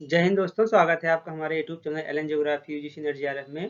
जय हिंद दोस्तों, स्वागत है आपका हमारे YouTube channel Allen geography UGC NET JRF में।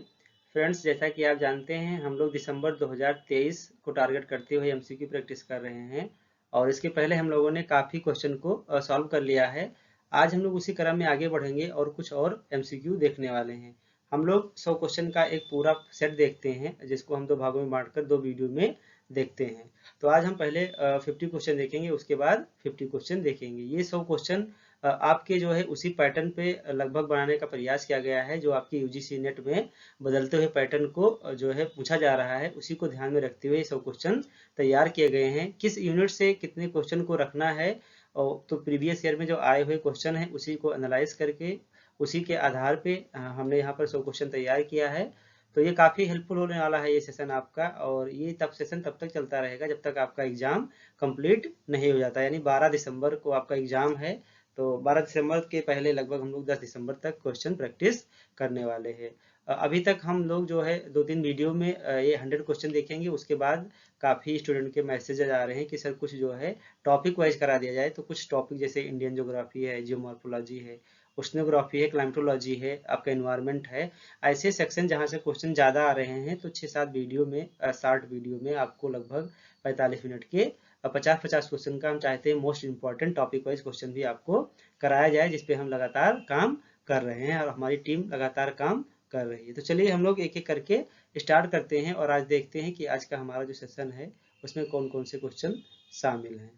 फ्रेंड्स, जैसा कि आप जानते हैं हम लोग दिसंबर 2023 को टारगेट करते हुए एमसीक्यू प्रैक्टिस कर रहे हैं और इसके पहले हम लोगों ने काफ़ी क्वेश्चन को सॉल्व कर लिया है। आज हम लोग उसी क्रम में आगे बढ़ेंगे और कुछ और एमसीक्यू देखने वाले हैं। हम लोग 100 क्वेश्चन का एक पूरा सेट देखते हैं जिसको हम दो भागों में बांटकर दो वीडियो में देखते हैं। तो आज हम पहले 50 क्वेश्चन देखेंगे, उसके बाद 50 क्वेश्चन देखेंगे। ये 100 क्वेश्चन आपके जो है उसी पैटर्न पे लगभग बनाने का प्रयास किया गया है जो आपकी यूजीसी नेट में बदलते हुए पैटर्न को जो है पूछा जा रहा है, उसी को ध्यान में रखते हुए सब क्वेश्चन तैयार किए गए हैं। किस यूनिट से कितने क्वेश्चन को रखना है और तो प्रीवियस ईयर में जो आए हुए क्वेश्चन है उसी को एनालाइज करके उसी के आधार पे हमने यहाँ पर 100 क्वेश्चन तैयार किया है। तो ये काफ़ी हेल्पफुल होने वाला है ये सेशन आपका, और ये सेशन तब तक चलता रहेगा जब तक आपका एग्जाम कंप्लीट नहीं हो जाता। यानी 12 दिसंबर को आपका एग्जाम है, तो 12 दिसंबर के पहले लगभग हम लोग 10 दिसंबर तक क्वेश्चन प्रैक्टिस करने वाले हैं। अभी तक हम लोग जो है 2-3 वीडियो में ये 100 क्वेश्चन देखेंगे। उसके बाद काफ़ी स्टूडेंट के मैसेज आ रहे हैं कि सर कुछ जो है टॉपिक वाइज करा दिया जाए। तो कुछ टॉपिक जैसे इंडियन ज्योग्राफी है, जियोमॉर्फोलॉजी है, ओशनोग्राफी है, क्लाइमेटोलॉजी है, आपका एनवायरनमेंट है, ऐसे सेक्शन जहाँ से क्वेश्चन ज़्यादा आ रहे हैं। तो 6-7 वीडियो में 60 वीडियो में आपको लगभग 45 मिनट के 50-50 क्वेश्चन का हम चाहते हैं most important topic wise question भी आपको कराया जाए, जिसपे हम लगातार काम कर रहे हैं और हमारी टीम लगातार काम कर रही है। तो चलिए हम लोग एक एक करके स्टार्ट करते हैं और आज देखते हैं कि आज का हमारा जो सेशन है उसमें कौन कौन से क्वेश्चन शामिल हैं।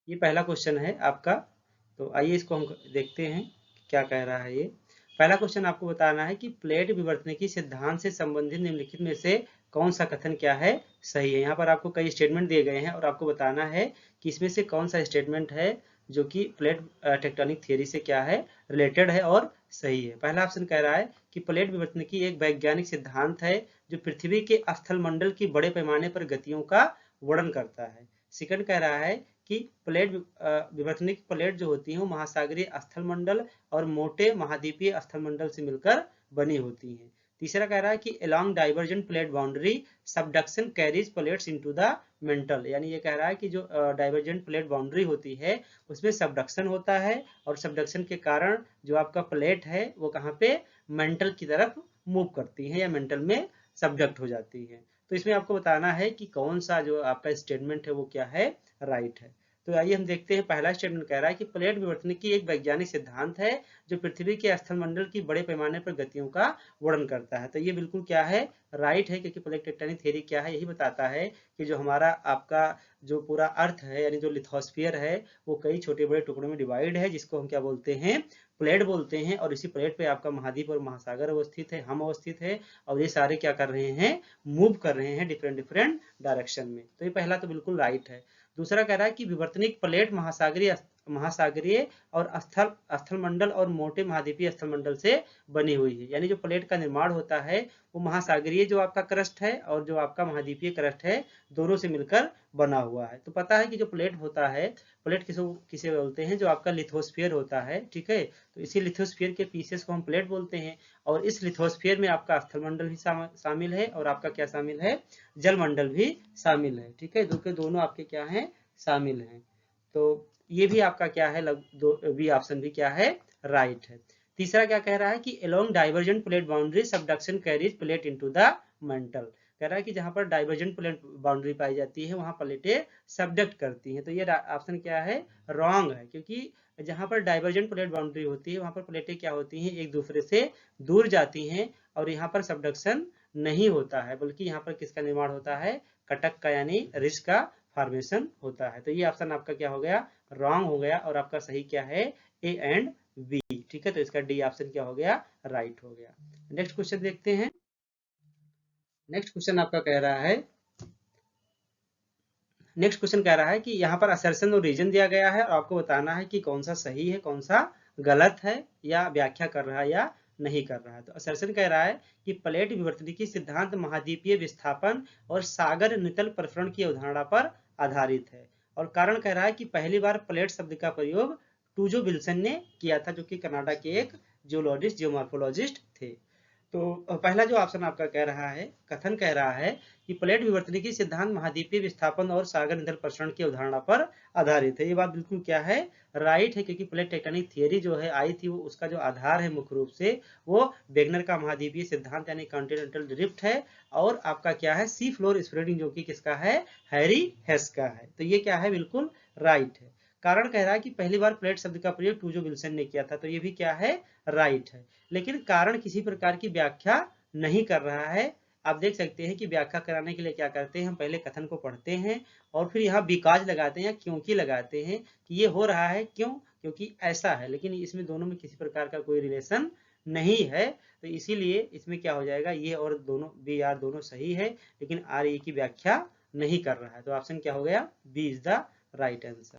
ये पहला क्वेश्चन है आपका, तो आइए इसको हम देखते हैं क्या कह रहा है। ये पहला क्वेश्चन आपको बताना है कि प्लेट विवर्तनिकी सिद्धांत से संबंधित निम्नलिखित में से कौन सा कथन क्या है सही है। यहाँ पर आपको कई स्टेटमेंट दिए गए हैं और आपको बताना है कि इसमें से कौन सा स्टेटमेंट है जो कि प्लेट टेक्टोनिक थियरी से क्या है, रिलेटेड है और सही है। पहला ऑप्शन कह रहा है कि प्लेट विवर्तनिकी एक वैज्ञानिक सिद्धांत है जो पृथ्वी के स्थल मंडल की बड़े पैमाने पर गतियों का वर्णन करता है। सेकंड कह रहा है कि प्लेट विवर्तनिक प्लेट जो होती हैं वो महासागरीय स्थल मंडल और मोटे महाद्वीपीय स्थल मंडल से मिलकर बनी होती हैं। तीसरा कह रहा है कि along divergent plate boundary subduction carries plates into the mental, यानी ये कह रहा है कि जो डाइवर्जेंट प्लेट बाउंड्री होती है उसमें सबडक्शन होता है और सबडक्शन के कारण जो आपका प्लेट है वो कहाँ पे मेंटल की तरफ मूव करती है या मेंटल में सबडक्ट हो जाती है। तो इसमें आपको बताना है कि कौन सा जो आपका स्टेटमेंट है वो क्या है, राइट है। तो आइए हम देखते हैं। पहला स्टेटमेंट कह रहा है कि प्लेट विवर्तनिकी एक वैज्ञानिक सिद्धांत है जो पृथ्वी के स्थल मंडल की बड़े पैमाने पर गतियों का वर्णन करता है। तो ये बिल्कुल क्या है, राइट है, क्योंकि प्लेट टेक्टोनिक थ्योरी क्या है, यही बताता है कि जो हमारा आपका जो पूरा अर्थ है यानी जो लिथोस्फीयर है वो कई छोटे बड़े टुकड़ों में डिवाइड है, जिसको हम क्या बोलते हैं, प्लेट बोलते हैं। और इसी प्लेट पे आपका महाद्वीप और महासागर अवस्थित है, हम अवस्थित है, और ये सारे क्या कर रहे हैं, मूव कर रहे हैं डिफरेंट डिफरेंट डायरेक्शन में। तो ये पहला तो बिल्कुल राइट है। दूसरा कह रहा है कि विवर्तनिक प्लेट महासागरीय और स्थल मंडल और मोटे महाद्वीपीय स्थल मंडल से बनी हुई है। यानी जो प्लेट का निर्माण होता है वो महासागरीय जो आपका क्रस्ट है और जो आपका महाद्वीपीय क्रस्ट है दोनों से मिलकर बना हुआ है। तो पता है कि जो प्लेट होता है, प्लेट किसे बोलते हैं, जो आपका लिथोस्फीयर होता है, ठीक है। तो इसी लिथोस्फीयर के पीसेस को हम प्लेट बोलते हैं और इस लिथोस्फीयर में आपका स्थल मंडल भी शामिल है और आपका क्या शामिल है, जल मंडल भी शामिल है, ठीक है। दोनों आपके क्या हैं, शामिल हैं। तो ये भी आपका क्या है, बी ऑप्शन भी क्या है, राइट है। तीसरा क्या कह रहा है कि along divergent plate boundary subduction carries plate into the mental. कह रहा है कि जहां पर डाइवर्जेंट प्लेट बाउंड्री पाई जाती है वहां प्लेटें सबडक्ट करती हैं। तो ये ऑप्शन क्या है, रॉन्ग है, क्योंकि जहां पर डाइवर्जेंट प्लेट बाउंड्री होती है वहां पर प्लेटें क्या होती हैं, एक दूसरे से दूर जाती हैं और यहाँ पर सबडक्शन नहीं होता है, बल्कि यहाँ पर किसका निर्माण होता है, कटक का यानी रिज का फॉर्मेशन होता है। तो ये ऑप्शन आपका क्या हो गया, रॉन्ग हो गया, और आपका सही क्या है, ए एंड बी, ठीक है। तो इसका डी ऑप्शन क्या हो गया, राइट हो गया। नेक्स्ट क्वेश्चन देखते हैं। नेक्स्ट क्वेश्चन आपका कह रहा है, नेक्स्ट क्वेश्चन कह रहा है कि यहाँ पर असर्शन और रीजन दिया गया है और आपको बताना है कि कौन सा सही है कौन सा गलत है, या व्याख्या कर रहा है या नहीं कर रहा है। तो असर्शन कह रहा है कि प्लेट विवर्तनिकी सिद्धांत महाद्वीपीय विस्थापन और सागर नितल प्रसरण की अवधारणा पर आधारित है। और कारण कह रहा है कि पहली बार प्लेट शब्द का प्रयोग टूजो विल्सन ने किया था, जो कि कनाडा के एक जियोलॉजिस्ट जियोमॉर्फोलॉजिस्ट थे। तो पहला जो ऑप्शन आपका कह रहा है, कथन कह रहा है कि प्लेट विवर्तनिकी सिद्धांत महाद्वीपीय विस्थापन और सागर निधन प्रसरण की अवधारणा पर आधारित है। ये बात बिल्कुल क्या है, राइट है, क्योंकि प्लेट टेक्टोनिक थियरी जो है आई थी, वो उसका जो आधार है मुख्य रूप से वो वेगनर का महाद्वीपीय सिद्धांत यानी कॉन्टिनेंटल ड्रिफ्ट है, और आपका क्या है, सी फ्लोर स्प्रेडिंग, जो कि किसका है, हैरी हेस का है। तो ये क्या है, बिल्कुल राइट है। कारण कह रहा है कि पहली बार प्लेट शब्द का प्रयोग टूजो विल्सन ने किया था, तो ये भी क्या है, राइट है। लेकिन कारण किसी प्रकार की व्याख्या नहीं कर रहा है। आप देख सकते हैं कि व्याख्या कराने के लिए क्या करते हैं, हम पहले कथन को पढ़ते हैं और फिर यहाँ बिकॉज लगाते हैं या क्योंकि लगाते हैं कि ये हो रहा है क्यों, क्योंकि ऐसा है। लेकिन इसमें दोनों में किसी प्रकार का कोई रिलेशन नहीं है, तो इसीलिए इसमें क्या हो जाएगा, ये और दोनों बी आर दोनों सही है, लेकिन आर ए की व्याख्या नहीं कर रहा है। तो ऑप्शन क्या हो गया, B is the right answer.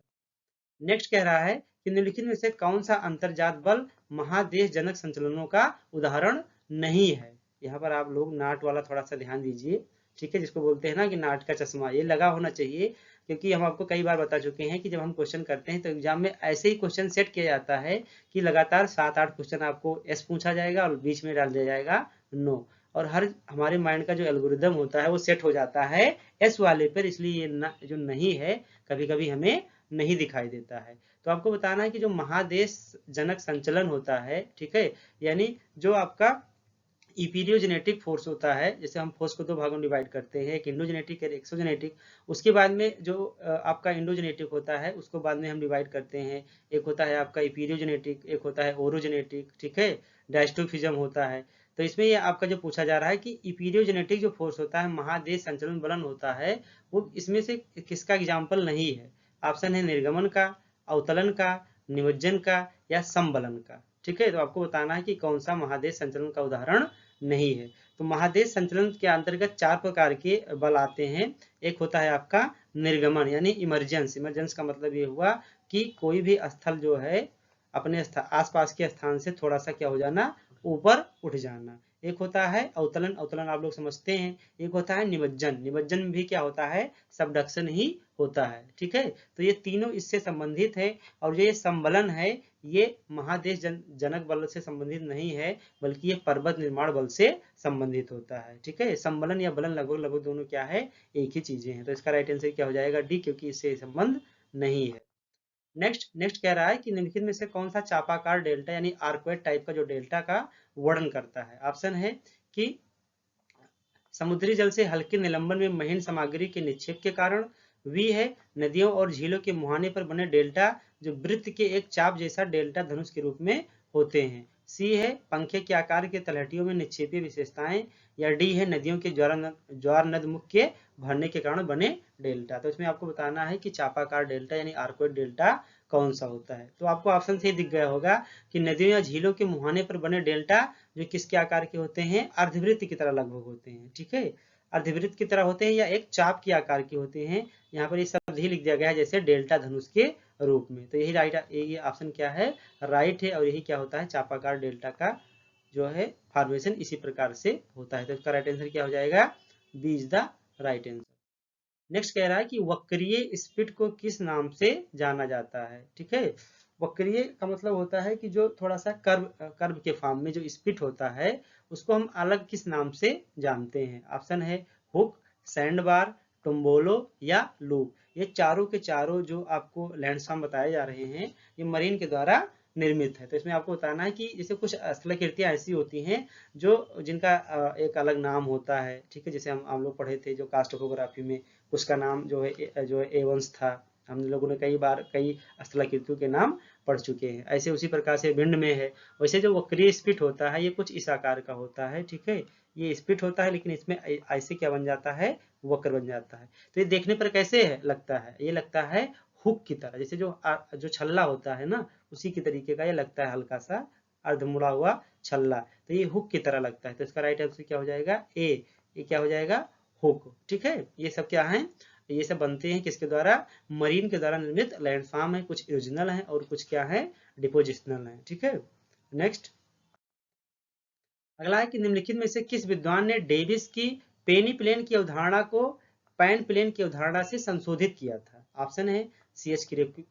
Next कह रहा है कि निम्नलिखित में से कौन सा अंतर्जात बल महादेश जनक संचलनों का उदाहरण नहीं है। यहाँ पर आप लोग नाट वाला थोड़ा सा ध्यान दीजिए, ठीक है, जिसको बोलते हैं ना कि नाट का चश्मा, ये लगा होना चाहिए, क्योंकि हम आपको कई बार बता चुके हैं कि जब हम क्वेश्चन करते हैं तो एग्जाम में ऐसे ही क्वेश्चन सेट किया जाता है कि लगातार 7-8 क्वेश्चन आपको एस पूछा जाएगा और बीच में डाल दिया जाएगा नो, और हर हमारे माइंड का जो एल्गोरिदम होता है वो सेट हो जाता है एस वाले पर, इसलिए ये जो नहीं है कभी कभी हमें नहीं दिखाई देता है। तो आपको बताना है कि जो महादेश जनक संचलन होता है, ठीक है, यानी जो आपका इपीरियोजेनेटिक फोर्स होता है, जैसे हम फोर्स को दो भागों में डिवाइड करते हैं, एक इंडोजेनेटिक और एक्सोजेनेटिक, उसके बाद में जो आपका इंडोजेनेटिक होता है उसको बाद में हम डिवाइड करते हैं, एक होता है आपका इपीरियोजेनेटिक, एक होता है ओरोजेनेटिक, ठीक है, डायस्टोफिज्म होता है। तो इसमें ये आपका जो पूछा जा रहा है कि इपीरियोजेनेटिक जो फोर्स होता है, महादेश संचलन बलन होता है, वो इसमें से किसका एग्जाम्पल नहीं है। ऑप्शन है निर्गमन का, अवतलन का, निमज्जन का या समबलन का, ठीक है। तो आपको बताना है कि कौन सा महादेश संचलन का उदाहरण नहीं है। तो महादेश संचलन के अंतर्गत 4 प्रकार के बल आते हैं। एक होता है आपका निर्गमन यानी इमरजेंस, इमरजेंस का मतलब ये हुआ कि कोई भी स्थल जो है अपने आसपास के स्थान से थोड़ा सा क्या हो जाना, ऊपर उठ जाना। एक होता है अवतलन, अवतलन आप लोग समझते हैं। एक होता है निमज्जन, निमज्जन में भी क्या होता है, सबडक्शन ही होता है, ठीक है। तो ये तीनों इससे संबंधित है, और जो ये संबलन है ये महादेश जनक बल से संबंधित नहीं है, बल्कि ये पर्वत निर्माण बल से संबंधित होता है, ठीक है। संबलन या बलन लगभग लगभग दोनों क्या है, एक ही चीजें हैं। तो इसका राइट आंसर क्या हो जाएगा, डी, क्योंकि इससे संबंध नहीं है। नेक्स्ट कह रहा है कि निम्नलिखित में से कौन सा चापाकार डेल्टा यानी आर्कवेट टाइप का जो डेल्टा का वर्णन करता है। ऑप्शन है कि समुद्री जल से हल्के निलंबन में महीन सामग्री के निक्षेप के कारण, वी है नदियों और झीलों के मुहाने पर बने डेल्टा जो वृत्त के एक चाप जैसा डेल्टा धनुष के रूप में होते हैं, सी है पंखे के आकार के तलहटियों में निक्षेपीय विशेषताएं, या डी है नदियों के ज्वार नद मुख के भरने के कारण बने डेल्टा। तो इसमें आपको बताना है कि चापाकार डेल्टा यानी आर्कवेट डेल्टा कौन सा होता है। तो आपको ऑप्शन से दिख गया होगा कि नदियों या झीलों के मुहाने पर बने डेल्टा जो किसके आकार के होते हैं, अर्धवृत्त की तरह लगभग होते हैं, ठीक है, अर्धवृत्त की तरह होते हैं या एक चाप के आकार के होते हैं। यहाँ पर ये शब्द ही लिख दिया गया है जैसे डेल्टा धनुष के रूप में। तो यही राइट, ये ऑप्शन क्या है, राइट है, और यही क्या होता है, चापाकार डेल्टा का जो है फॉर्मेशन इसी प्रकार से होता है। तो इसका राइट आंसर क्या हो जाएगा, B is the right answer. Next कह रहा है कि वक्रीय स्पिट को किस नाम से जाना जाता है, ठीक है। वक्रीय का मतलब होता है कि जो थोड़ा सा कर्व के फॉर्म में जो स्पिट होता है उसको हम अलग किस नाम से जानते हैं। ऑप्शन है हुक, सैंडबार, टुम्बोलो या लूप। ये चारों के चारों जो आपको लैंडस्फॉर्म बताए जा रहे हैं ये मरीन के द्वारा निर्मित है। तो इसमें आपको बताना है कि जैसे कुछ स्थलाकृतियां ऐसी होती हैं जो जिनका एक अलग नाम होता है, ठीक है। जैसे हम लोग पढ़े थे जो कास्ट टोपोग्राफी में, उसका नाम जो है एवंस था। हम लोगों ने कई बार कई स्थलाकृतियों के नाम पढ़ चुके हैं। ऐसे उसी प्रकार से विंड में है, वैसे जो वक्रीय स्पिट होता है ये कुछ इस आकार का होता है, ठीक है। ये स्पिट होता है लेकिन इसमें ऐसे क्या बन जाता है, वक्र बन जाता है। तो ये देखने पर कैसे है लगता है, ये लगता है हुक की तरह, जैसे जो छल्ला होता है ना उसी के तरीके का ये लगता है, हल्का सा अर्ध मुड़ा हुआ छल्ला। तो ये हुक की तरह लगता है। तो इसका राइट आंसर क्या हो जाएगा, ए, ये क्या हो जाएगा, हुक, ठीक है। ये सब क्या है, ये सब बनते हैं किसके द्वारा, मरीन के द्वारा निर्मित लैंडफॉर्म है। कुछ ओरिजिनल है और कुछ क्या है, डिपोजिशनल है, ठीक है। नेक्स्ट अगला है कि निम्नलिखित में से किस विद्वान ने डेविस की पेनी प्लेन की अवधारणा को पैन प्लेन की अवधारणा से संशोधित किया था। ऑप्शन है C.H.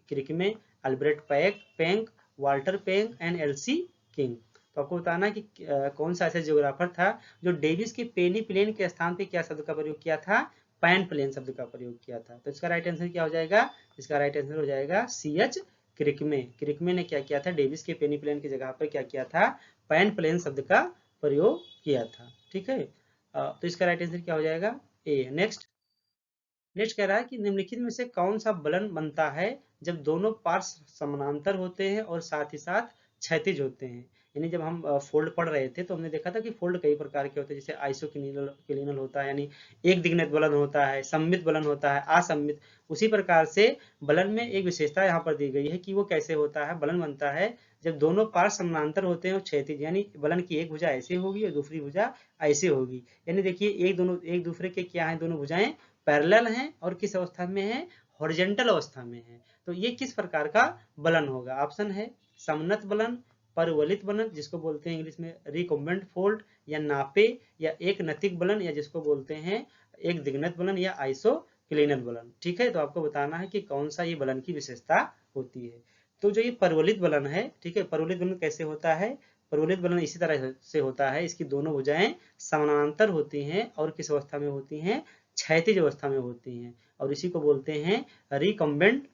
Crickmay, Albrecht Penck, Walter Penck and L.C. King. तो आपको बताना है कि कौन सा ऐसा जियोग्राफर था जो डेविस के पेनी प्लेन के स्थान पे क्या शब्द का प्रयोग किया था, पैन प्लेन शब्द का प्रयोग किया था। तो इसका राइट आंसर क्या हो जाएगा, इसका राइट आंसर हो जाएगा CH क्रिकमे। क्रिकमे ने क्या किया था, डेविस के पेनी प्लेन की जगह पर क्या किया था, पैन प्लेन शब्द का प्रयोग किया था। ठीक है, तो इसका राइट आंसर क्या हो जाएगा, ए। नेक्स्ट कह रहा है कि निम्नलिखित में से कौन सा बलन बनता है जब दोनों पार्श्व समानांतर होते हैं और साथ ही साथ क्षैतिज होते हैं। यानी जब हम फोल्ड पढ़ रहे थे तो हमने देखा था कि फोल्ड कई प्रकार के होते हैं, जैसे आइसोक्लिनल होता है, यानी एक दिग्गज बलन होता है, सममित बलन होता है, असममित। उसी प्रकार से बलन में एक विशेषता यहाँ पर दी गई है कि वो कैसे होता है, बलन बनता है जब दोनों पार्श्व समानांतर होते हैं और क्षैतिज, यानी बलन की एक भुजा ऐसे होगी और दूसरी भुजा ऐसे होगी। यानी देखिए एक दूसरे के क्या है, दोनों भुजाएं पैरेलल हैं और किस अवस्था में है, हॉरिजॉन्टल अवस्था में है। तो ये किस प्रकार का बलन होगा, ऑप्शन है समनत बलन, परवलित बलन जिसको बोलते हैं इंग्लिश में रिकम्बेंट फोल्ड, या नापे, या एक नतिक बलन, या जिसको बोलते हैं एक दिग्नत बलन, या आइसोक्लिनल बलन। ठीक है, तो आपको बताना है कि कौन सा ये बलन की विशेषता होती है। तो जो ये परवलित बलन है, ठीक है, परवलित बलन कैसे होता है, परवलित बलन इसी तरह से होता है, इसकी दोनों भुजाएं समानांतर होती हैं और किस अवस्था में होती हैं, क्षैतिज अवस्था में होती हैं, और इसी को बोलते हैं रिकम्बेंट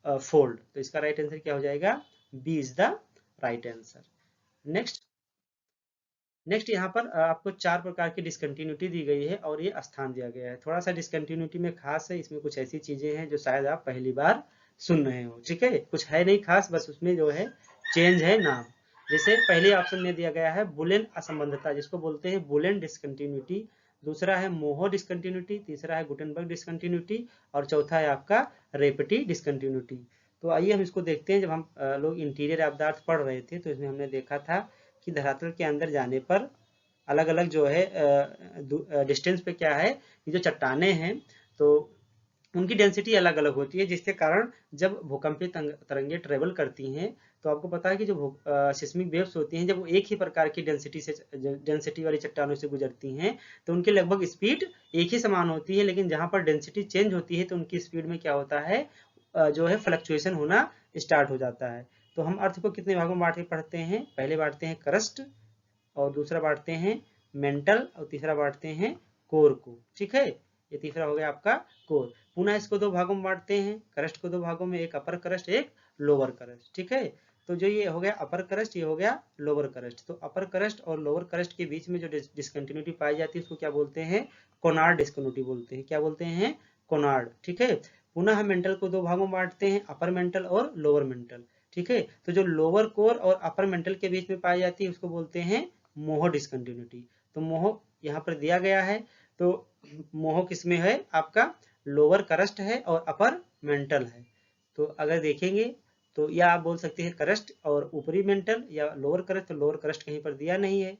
फोल्ड। तो इसका राइट आंसर क्या हो जाएगा, B is the right answer. Next यहाँ पर आपको 4 प्रकार की डिसकंटिन्यूटी दी गई है और ये स्थान दिया गया है। थोड़ा सा डिसकंटिन्यूटी में खास है, इसमें कुछ ऐसी चीजें हैं जो शायद आप पहली बार सुन रहे हो। ठीक है, कुछ है नहीं खास, बस उसमें जो है चेंज है नाम। जैसे पहले ऑप्शन में दिया गया है बुलियन असंबंधता, जिसको बोलते हैं बुलियन डिसकंटिन्यूटी। दूसरा है मोहो डिसकंटिन्यूटी, तीसरा है गुटेनबर्ग डिसकंटिन्यूटी, और चौथा है आपका रेपेटी डिसकंटिन्यूटी। तो आइए हम इसको देखते हैं। जब हम लोग इंटीरियर पदार्थ पढ़ रहे थे तो इसमें हमने देखा था कि धरातल के अंदर जाने पर अलग अलग जो है डिस्टेंस पे क्या है, ये जो चट्टाने हैं तो उनकी डेंसिटी अलग अलग होती है, जिसके कारण जब भूकंपीय तरंगे ट्रेवल करती हैं तो आपको पता है कि जो सिस्मिक वेव्स होती हैं, जब वो एक ही प्रकार की डेंसिटी वाली चट्टानों से गुजरती हैं तो उनकी लगभग स्पीड एक ही समान होती है, लेकिन जहां पर डेंसिटी चेंज होती है तो उनकी स्पीड में क्या होता है, जो है फ्लक्चुएशन होना स्टार्ट हो जाता है। तो हम अर्थ को कितने भागों में बांट के पढ़ते हैं, पहले बांटते हैं क्रस्ट, और दूसरा बांटते हैं मेंटल, और तीसरा बांटते हैं कोर को। ठीक है, ये तीसरा हो गया आपका कोर। पुनः इसको 2 भागों में बांटते हैं, क्रस्ट को 2 भागों में, एक अपर क्रस्ट एक लोअर क्रस्ट। ठीक है, तो जो ये हो गया अपर क्रस्ट, ये हो गया लोअर क्रस्ट। तो अपर क्रस्ट और लोअर क्रस्ट के बीच में जो डिस्कंटिन्यूटी पाई जाती है उसको क्या बोलते हैं, कोनार्ड डिस्कंटिन्यूटी बोलते हैं। क्या बोलते हैं, कोनार्ड। ठीक है, पुनः हम मेंटल को 2 भागों में बांटते हैं, अपर मेंटल और लोअर मेंटल। ठीक है, तो जो लोअर कोर और अपर मेंटल के बीच में पाई जाती है उसको बोलते हैं मोहो डिस्कंटिन्यूटी। तो मोहो यहाँ पर दिया गया है, तो मोहो किसमें है, आपका लोअर क्रस्ट है और अपर मेंटल है। तो अगर देखेंगे तो या आप बोल सकते हैं क्रस्ट और ऊपरी मेंटल, या लोअर क्रस्ट, तो लोअर क्रस्ट कहीं पर दिया नहीं है,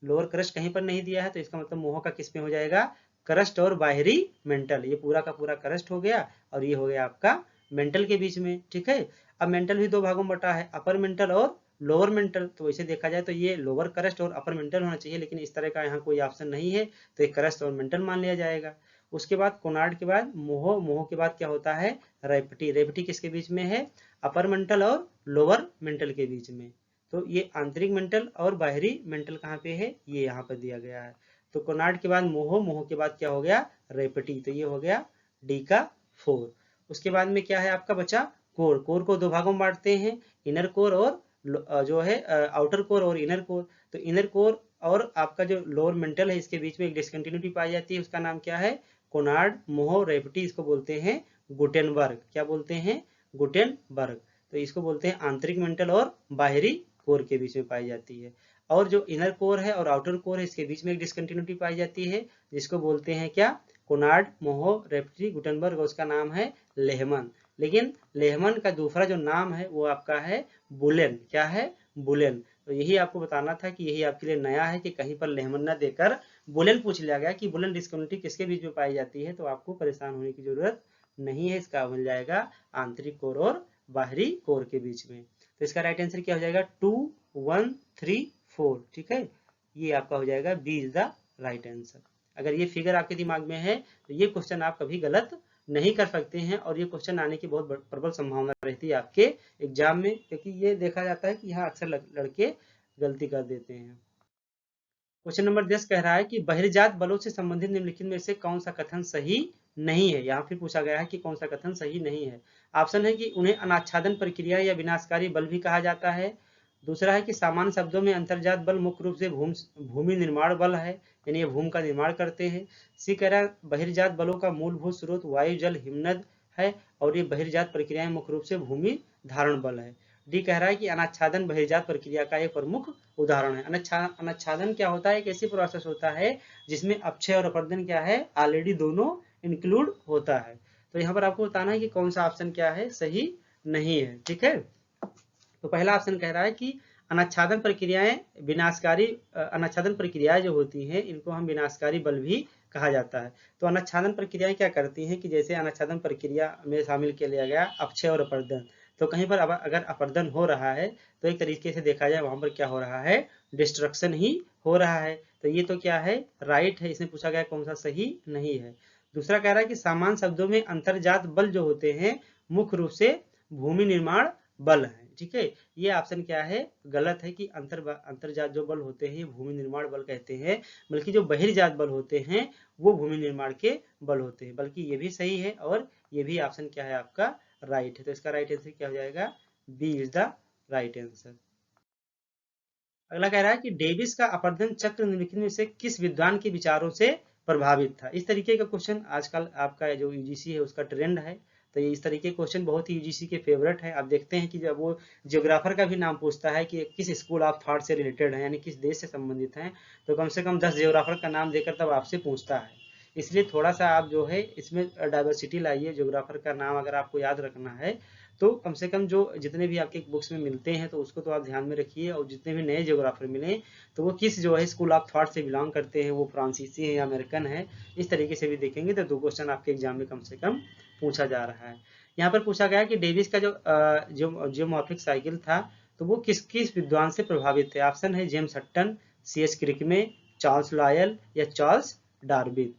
लोअर क्रस्ट कहीं पर नहीं दिया है, तो इसका मतलब मोहो का किसमें हो जाएगा, क्रस्ट और बाहरी मेंटल। ये पूरा का पूरा क्रस्ट हो गया और ये हो गया आपका मेंटल के बीच में। ठीक है, अब मेंटल भी 2 भागों में बटा है, अपर मेंटल और लोअर मेंटल। तो वैसे देखा जाए तो ये लोअर क्रस्ट और अपर मेंटल होना चाहिए, लेकिन इस तरह का यहाँ कोई ऑप्शन नहीं है, तो ये क्रस्ट और मेंटल मान लिया जाएगा। उसके बाद कोनार्ड के बाद मोहो, मोहो के बाद क्या होता है, रेपेटी। रेपेटी किसके बीच में है, अपर मेंटल और लोअर मेंटल के बीच में। तो ये आंतरिक मेंटल और बाहरी मेंटल कहाँ पे है, ये यहाँ पर दिया गया है। तो कोनार्ड के बाद मोहो, मोहो के बाद क्या हो गया, रेपेटी। तो ये हो गया डी का 4। उसके बाद में क्या है आपका बचा कोर। कोर को 2 भागों में बांटते हैं, इनर कोर और जो है आउटर कोर और इनर कोर। तो इनर कोर और आपका जो लोअर मेंटल है इसके बीच में एक डिस्कंटिन्यूटी पाई जाती है, उसका नाम क्या है, कोनार्ड, मोहो, रेपेटी। इसको बोलते हैं गुटेनबर्ग। क्या बोलते हैं, गुटेनबर्ग। तो इसको बोलते हैं आंतरिक मेंटल और बाहरी कोर के बीच में पाई जाती है। और जो इनर कोर है और आउटर कोर है इसके बीच में एक डिस्कंटिन्यूटी पाई जाती है, जिसको बोलते हैं क्या, कोनार्ड, मोहो, रेपेटी, गुटेनबर्ग, उसका नाम है लेहमन। लेकिन लेहमन का दूसरा जो नाम है वो आपका है बुलेन। क्या है, बुलेन। तो यही आपको बताना था कि यही आपके लिए नया है कि कहीं पर लेहमन न देकर बुलेन पूछ लिया गया कि बुलेन डिस्कंटिन्यूटी किसके बीच में पाई जाती है, तो आपको परेशान होने की जरूरत नहीं है। इसका मिल जाएगा आंतरिक कोर और बाहरी कोर के बीच में। तो इसका राइट आंसर क्या हो जाएगा, 2, 1, 3, 4। ठीक है, ये आपका हो जाएगा B is the right answer. अगर ये फिगर आपके दिमाग में है तो ये क्वेश्चन आप कभी गलत नहीं कर सकते हैं, और ये क्वेश्चन आने की बहुत प्रबल संभावना रहती है आपके एग्जाम में, क्योंकि ये देखा जाता है कि यहाँ अक्सर लड़के गलती कर देते हैं। क्वेश्चन नंबर 10 कह रहा है कि बहिर्जात बलों से संबंधित निम्नलिखित में से कौन सा कथन सही नहीं है। यहाँ फिर पूछा गया है कि कौन सा कथन सही नहीं है। ऑप्शन है कि उन्हें अनाच्छादन प्रक्रिया या विनाशकारी बल भी कहा जाता है। दूसरा है कि सामान्य शब्दों में अंतर्जात बल मुख्य रूप से भूमि निर्माण बल है, यानी ये भूमि का निर्माण करते हैं। सी कह रहा है बहिर्जात बलों का मूलभूत स्रोत वायु जल हिमनद है और ये बहिर्जात प्रक्रियाएं मुख्य रूप से भूमि धारण बल है। डी कह रहा है कि अनाच्छादन बहिर्जात प्रक्रिया का एक प्रमुख उदाहरण है। अनाच्छादन क्या होता है? एक ऐसी प्रोसेस होता है जिसमें अपक्षय और अपर्दन क्या है? ऑलरेडी दोनों इंक्लूड होता है। तो यहाँ पर आपको बताना है कि कौन सा ऑप्शन क्या है, सही नहीं है। ठीक है, तो पहला ऑप्शन कह रहा है कि अनाच्छादन प्रक्रियाएं विनाशकारी, अनाच्छादन प्रक्रियाएं जो होती हैं इनको हम विनाशकारी बल भी कहा जाता है। तो अनाच्छादन प्रक्रियाएं क्या करती हैं कि जैसे अनाच्छादन प्रक्रिया में शामिल किया गया अपक्षय और अपरदन, तो कहीं पर अगर अपरदन हो रहा है तो एक तरीके से देखा जाए वहां पर क्या हो रहा है? डिस्ट्रक्शन ही हो रहा है। तो ये तो क्या है? राइट है। इसमें पूछा गया कौन सा सही नहीं है। दूसरा कह रहा है कि सामान्य शब्दों में अंतर्जात बल जो होते हैं मुख्य रूप से भूमि निर्माण बल है। ठीक है, ये ऑप्शन क्या है? गलत है कि अंतर्जात जो बल होते हैं भूमि निर्माण बल कहते हैं, बल्कि जो बहिर्जात बल होते हैं वो भूमि निर्माण के बल होते हैं। बल्कि ये भी सही है और ये भी ऑप्शन क्या है आपका? राइट है। तो इसका राइट आंसर क्या हो जाएगा? B is the right answer. अगला कह रहा है कि डेविस का अपरदन चक्र निम्नलिखित में से किस विद्वान के विचारों से प्रभावित था? इस तरीके का क्वेश्चन आजकल आपका जो यूजीसी है उसका ट्रेंड है। तो ये इस तरीके के क्वेश्चन बहुत ही यूजीसी के फेवरेट है। आप देखते हैं कि जब वो जियोग्राफर का भी नाम पूछता है कि किस स्कूल ऑफ थॉट से रिलेटेड है, यानी किस देश से संबंधित हैं, तो कम से कम 10 जियोग्राफर का नाम देकर तब आपसे पूछता है। इसलिए थोड़ा सा आप जो है इसमें डाइवर्सिटी लाइए। जियोग्राफर का नाम अगर आपको याद रखना है तो कम से कम जो जितने भी आपके बुक्स में मिलते हैं तो उसको तो आप ध्यान में रखिए, और जितने भी नए जियोग्राफर मिले तो वो किस जो है स्कूल ऑफ थॉट से बिलोंग करते हैं, वो फ्रांसीसी है या अमेरिकन है, इस तरीके से भी देखेंगे तो 2 क्वेश्चन आपके एग्जाम में कम से कम पूछा जा रहा है। यहाँ पर पूछा गया कि डेविस का जो जियोमॉर्फिक साइकिल था तो वो किस किस विद्वान से प्रभावित थे? ऑप्शन है James Hutton, CS Crickmay, Charles Lyell या चार्ल्स डार्विन।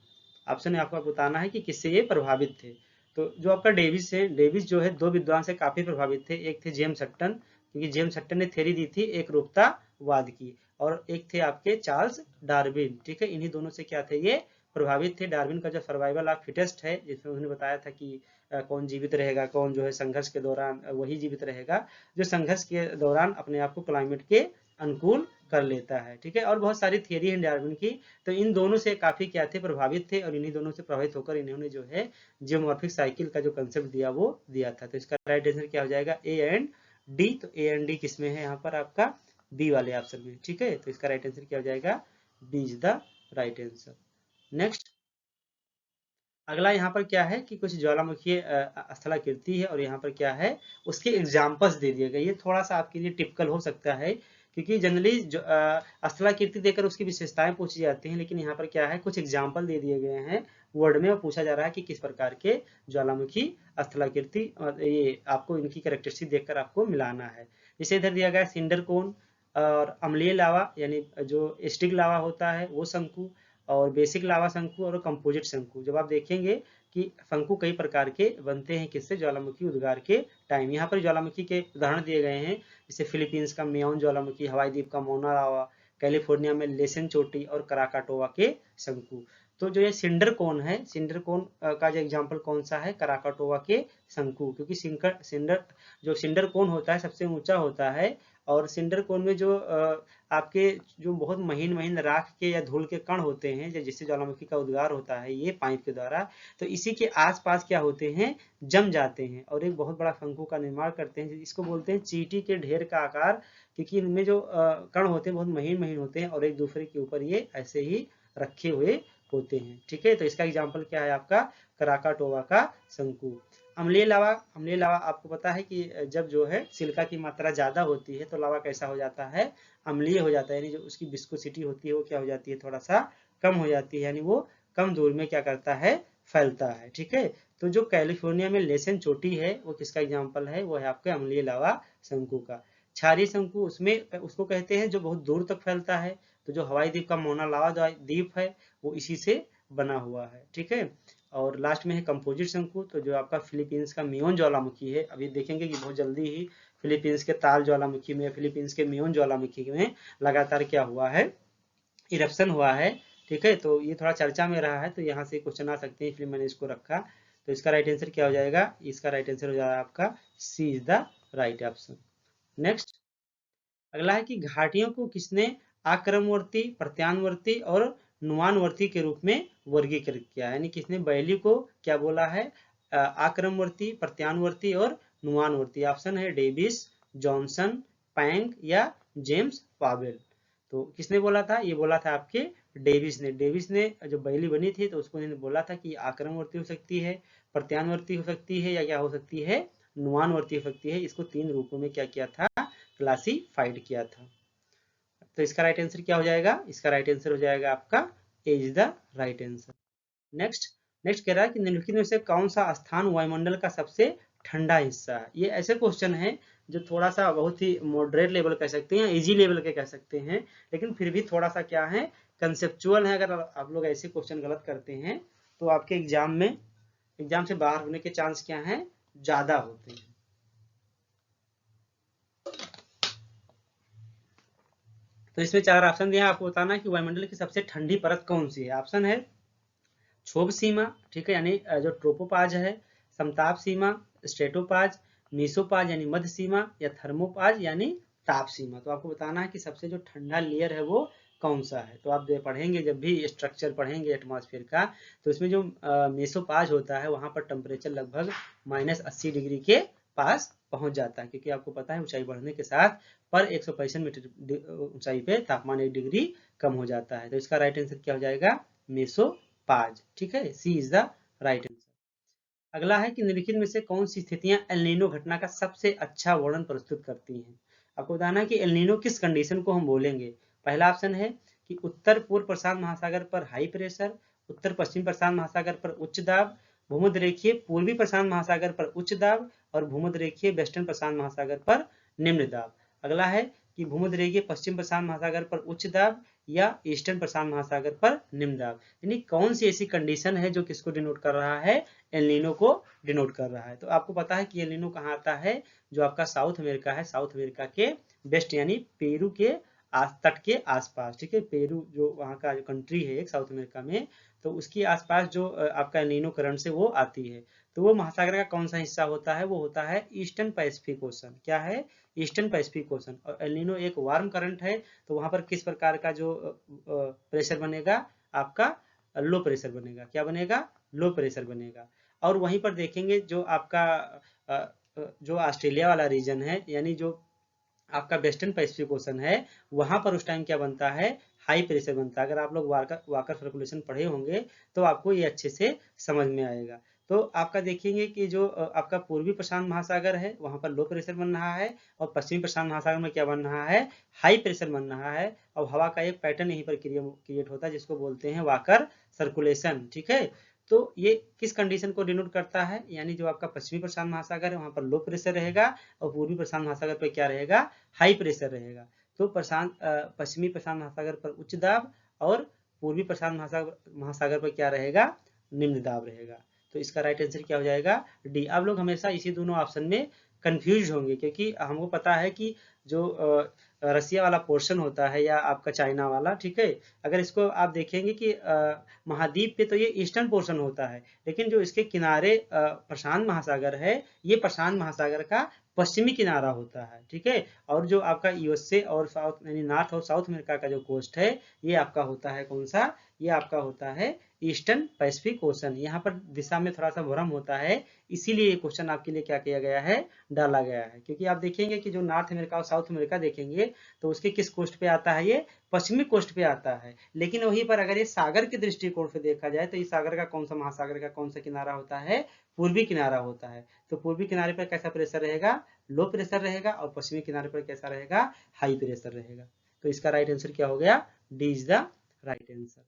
ऑप्शन है आपको बताना है कि किससे ये प्रभावित थे। तो जो आपका डेविस है, डेविस जो है 2 विद्वान से काफी प्रभावित थे। एक थे जेम्स हट्टन, क्योंकि जेम्स हट्टन ने थ्योरी दी थी एक रूपतावाद की, और एक थे आपके चार्ल्स डार्विन। ठीक है, इन्हीं दोनों से क्या थे? ये प्रभावित थे। डार्विन का जो सर्वाइवल ऑफ फिटेस्ट है जिसमें उन्होंने बताया था कि कौन जीवित रहेगा, कौन जो है संघर्ष के दौरान वही जीवित रहेगा जो संघर्ष के दौरान अपने आप को क्लाइमेट के अनुकूल कर लेता है। ठीक है, और बहुत सारी थियरी है डार्विन की। तो इन दोनों से काफी क्या थे? प्रभावित थे, और इन्हीं दोनों से प्रभावित होकर इन्होंने जो है जियोमॉर्फिक साइकिल का जो कंसेप्ट दिया वो दिया था। तो इसका राइट आंसर क्या हो जाएगा? A and D. तो ए एंड डी किसमें है? यहाँ पर आपका बी वाले ऑप्शन में। ठीक है, तो इसका राइट आंसर क्या हो जाएगा? B is the right answer. Next, अगला यहाँ पर क्या है कि कुछ ज्वालामुखीय स्थलाकृति है और यहाँ पर क्या है उसके एग्जाम्पल्स दे दिए गए। ये थोड़ा सा आपके लिए टिपिकल हो सकता है क्योंकि जनरली स्थलाकृति देकर उसकी विशेषताएं पूछी जाती हैं, लेकिन यहाँ पर क्या है कुछ एग्जाम्पल दे दिए गए हैं वर्ड में, और पूछा जा रहा है कि किस प्रकार के ज्वालामुखी स्थलाकृति, और ये आपको इनकी कैरेक्टरिस्टिक देखकर आपको मिलाना है। जैसे इधर दिया गया सिंडर कोन और अम्लीय लावा, यानी जो स्टिक लावा होता है वो शंकु, और बेसिक लावा शंकु और कंपोजिट शंकु। जब आप देखेंगे कि शंकु कई प्रकार के बनते हैं किससे? ज्वालामुखी उद्गार के टाइम। यहाँ पर ज्वालामुखी के उदाहरण दिए गए हैं, जैसे फिलीपींस का मेयोन ज्वालामुखी, हवाई द्वीप का मोना लावा, कैलिफोर्निया में लेसन चोटी और कराकाटोवा के शंकु। तो जो ये सिंडर कोन है, सिंडर कोन का जो एग्जाम्पल कौन सा है? कराकाटोवा के शंकु, क्योंकि सिंडर कोन होता है सबसे ऊंचा होता है, और सिंडर कोन में जो आपके जो बहुत महीन महीन राख के या धूल के कण होते हैं जिससे ज्वालामुखी का उद्गार होता है ये पाइप के द्वारा, तो इसी के आसपास क्या होते हैं? जम जाते हैं और एक बहुत बड़ा शंकु का निर्माण करते हैं। इसको बोलते हैं चींटी के ढेर का आकार, क्योंकि इनमें जो कण होते हैं बहुत महीन महीन होते हैं और एक दूसरे के ऊपर ये ऐसे ही रखे हुए होते हैं। ठीक है, तो इसका एग्जाम्पल क्या है आपका? कराकाटोवा का शंकु। अम्लीय लावा, अम्लीय लावा आपको पता है कि जब जो है सिलिका की मात्रा ज्यादा होती है तो लावा कैसा हो जाता है? अम्लीय हो जाता है, यानी जो उसकी विस्कोसिटी होती है वो क्या हो जाती है? थोड़ा सा कम हो जाती है, यानी वो कम दूर में क्या करता है? फैलता है। ठीक है, तो जो कैलिफोर्निया में लेसन चोटी है वो किसका एग्जाम्पल है? वो है आपके अम्लीय लावा शंकु का। क्षारीय शंकु उसमें उसको कहते हैं जो बहुत दूर तक फैलता है। तो जो हवाई द्वीप का मोना लावा द्वीप है वो इसी से बना हुआ है, ठीक है। और लास्ट में है कंपोजिट शंकु, तो जो आपका फिलीपींस का मियोन ज्वालामुखी है, अभी देखेंगे कि बहुत जल्दी ही फिलीपींस के ताल ज्वालामुखी में, फिलीपींस के मियोन ज्वालामुखी में लगातार क्या हुआ है, इरप्शन हुआ है, ठीक है। तो ये थोड़ा चर्चा में रहा है, तो यहाँ से क्वेश्चन आ सकते हैं, इसलिए मैंने इसको रखा। तो इसका राइट आंसर क्या हो जाएगा, इसका राइट आंसर हो जाएगा आपका C is the right option. Next अगला है कि घाटियों को किसने आक्रमवर्ती, प्रत्यानवर्ती और नुमानवर्ती के रूप में वर्गीकृत किया, यानी किसने वैली को क्या बोला है, आक्रमवर्ती, प्रत्यानवर्ती और नुमानवर्ती। ऑप्शन है डेविस, जॉनसन, पैंग या जेम्स पावेल। तो किसने बोला था, ये बोला था आपके डेविस ने। डेविस ने जो बैली बनी थी तो उसको इन्होंने बोला था कि आक्रमणवर्ती हो सकती है, प्रत्यानवर्ती हो सकती है, या क्या हो सकती है, नुमानवर्ती हो सकती है। इसको 3 रूपों में क्या किया था, क्लासिफाइड किया था। तो इसका राइट आंसर क्या हो जाएगा, इसका राइट आंसर हो जाएगा आपका A is the right answer. Next next कह रहा है कि निम्नलिखित में से कौन सा स्थान वायुमंडल का सबसे ठंडा हिस्सा है। ये ऐसे क्वेश्चन है जो थोड़ा सा बहुत ही मॉडरेट लेवल कह सकते हैं, इजी लेवल के कह सकते हैं, लेकिन फिर भी थोड़ा सा क्या है, कंसेप्चुअल है। अगर आप लोग ऐसे क्वेश्चन गलत करते हैं तो आपके एग्जाम से बाहर होने के चांस क्या है, ज्यादा होते हैं। तो इसमें 4 ऑप्शन दिया, आपको बताना है कि वायुमंडल की सबसे ठंडी परत कौन सी है। ऑप्शन है क्षोभ सीमा, ठीक है, यानी जो ट्रोपोपाज है, समताप सीमा, स्ट्रेटोपाज, मीसोपाज यानी मध्य सीमा, या थर्मोपाज यानी ताप सीमा। तो आपको बताना है कि सबसे जो ठंडा लेयर है वो कौन सा है। तो आप पढ़ेंगे, जब भी स्ट्रक्चर पढ़ेंगे एटमॉस्फेयर का, तो इसमें जो मेसोपाज होता है वहां पर टेम्परेचर लगभग -80 डिग्री के पास पहुंच जाता है, क्योंकि आपको पता है ऊंचाई बढ़ने के साथ पर 165 मीटर ऊंचाई पे तापमान 1 डिग्री कम हो जाता है। तो इसका राइट आंसर क्या हो जाएगा, मेसोपाज, ठीक है, सी इज द राइट आंसर। अगला है कि निम्नलिखित में से कौन सी स्थितियां एल नीनो घटना का सबसे अच्छा वर्णन प्रस्तुत करती हैं। आपको बताना है कि एल नीनो किस कंडीशन को हम बोलेंगे। पहला ऑप्शन है कि उत्तर पूर्व प्रशांत महासागर पर हाई प्रेशर, उत्तर पश्चिम प्रशांत महासागर पर उच्च दाब, भूमध्य रेखीय पूर्वी प्रशांत महासागर पर उच्च दाब और भूमध्य रेखीय वेस्टर्न प्रशांत महासागर पर निम्न दाब। अगला है कि भूमध्य रेखीय पश्चिम प्रशांत महासागर पर उच्च दाब या ईस्टर्न प्रशांत महासागर पर निम्न दाब। यानी कौन सी ऐसी कंडीशन है जो किसको डिनोट कर रहा है, एल नीनो को डिनोट कर रहा है। तो आपको पता है कि एल नीनो कहाँ आता है, जो आपका साउथ अमेरिका है, साउथ अमेरिका के वेस्ट यानी पेरू के तट के आसपास, ठीक है। पेरू जो वहाँ का जो कंट्री है एक साउथ अमेरिका में, तो उसके आसपास जो आपका एल नीनो करंट से वो आती है। तो वो महासागर का कौन सा हिस्सा होता है, वो होता है ईस्टर्न पैसिफिक ओशन। क्या है, ईस्टर्न पैसिफिक ओशन। और एल नीनो एक वार्म करंट है, तो वहां पर किस प्रकार का जो प्रेशर बनेगा, आपका लो प्रेशर बनेगा। क्या बनेगा, लो प्रेशर बनेगा। और वहीं पर देखेंगे जो आपका जो ऑस्ट्रेलिया वाला रीजन है, यानी जो आपका वेस्टर्न पैसिफिक ओशन है, वहां पर उस टाइम क्या बनता है, हाई प्रेशर बनता है। अगर आप लोग वाकर सर्कुलेशन पढ़े होंगे तो आपको ये अच्छे से समझ में आएगा। तो आपका देखेंगे कि जो आपका पूर्वी प्रशांत महासागर है वहां पर लो प्रेशर बन रहा है, और पश्चिमी प्रशांत महासागर में क्या बन रहा है, हाई प्रेशर बन रहा है। और हवा का एक पैटर्न यहीं पर क्रिएट होता है जिसको बोलते हैं वाकर सर्कुलेशन, ठीक है। तो ये किस कंडीशन को डिनोट करता है, यानी जो आपका पश्चिमी प्रशांत महासागर है वहां पर लो प्रेशर रहेगा, और पूर्वी प्रशांत महासागर पर क्या रहेगा, हाई प्रेशर रहेगा। तो पश्चिमी प्रशांत महासागर पर उच्च दाब और पूर्वी प्रशांत महासागर पर क्या रहेगा, निम्न दाब रहेगा। तो इसका राइट आंसर क्या हो जाएगा, डी। आप लोग हमेशा इसी दोनों ऑप्शन में कंफ्यूज होंगे, क्योंकि हमको पता है कि जो रसिया वाला पोर्शन होता है या आपका चाइना वाला, ठीक है, अगर इसको आप देखेंगे कि महाद्वीप पे तो ये ईस्टर्न पोर्शन होता है, लेकिन जो इसके किनारे प्रशांत महासागर है, ये प्रशांत महासागर का पश्चिमी किनारा होता है, ठीक है। और जो आपका यूएसए और साउथ यानी नॉर्थ और साउथ अमेरिका का जो कोस्ट है, ये आपका होता है कौन सा, ये आपका होता है ईस्टर्न पैसिफिक ओशन। यहाँ पर दिशा में थोड़ा सा भ्रम होता है, इसीलिए ये क्वेश्चन आपके लिए क्या किया गया है, डाला गया है। क्योंकि आप देखेंगे कि जो नॉर्थ अमेरिका और साउथ अमेरिका देखेंगे तो उसके किस कोस्ट पे आता है, ये पश्चिमी कोस्ट पे आता है। लेकिन वहीं पर अगर ये सागर के दृष्टिकोण से देखा जाए तो इस सागर का कौन सा, महासागर का कौन सा किनारा होता है, पूर्वी किनारा होता है। तो पूर्वी किनारे पर कैसा प्रेशर रहेगा, लो प्रेशर रहेगा, और पश्चिमी किनारे पर कैसा रहेगा, हाई प्रेशर रहेगा। तो इसका राइट आंसर क्या हो गया, D is the right answer.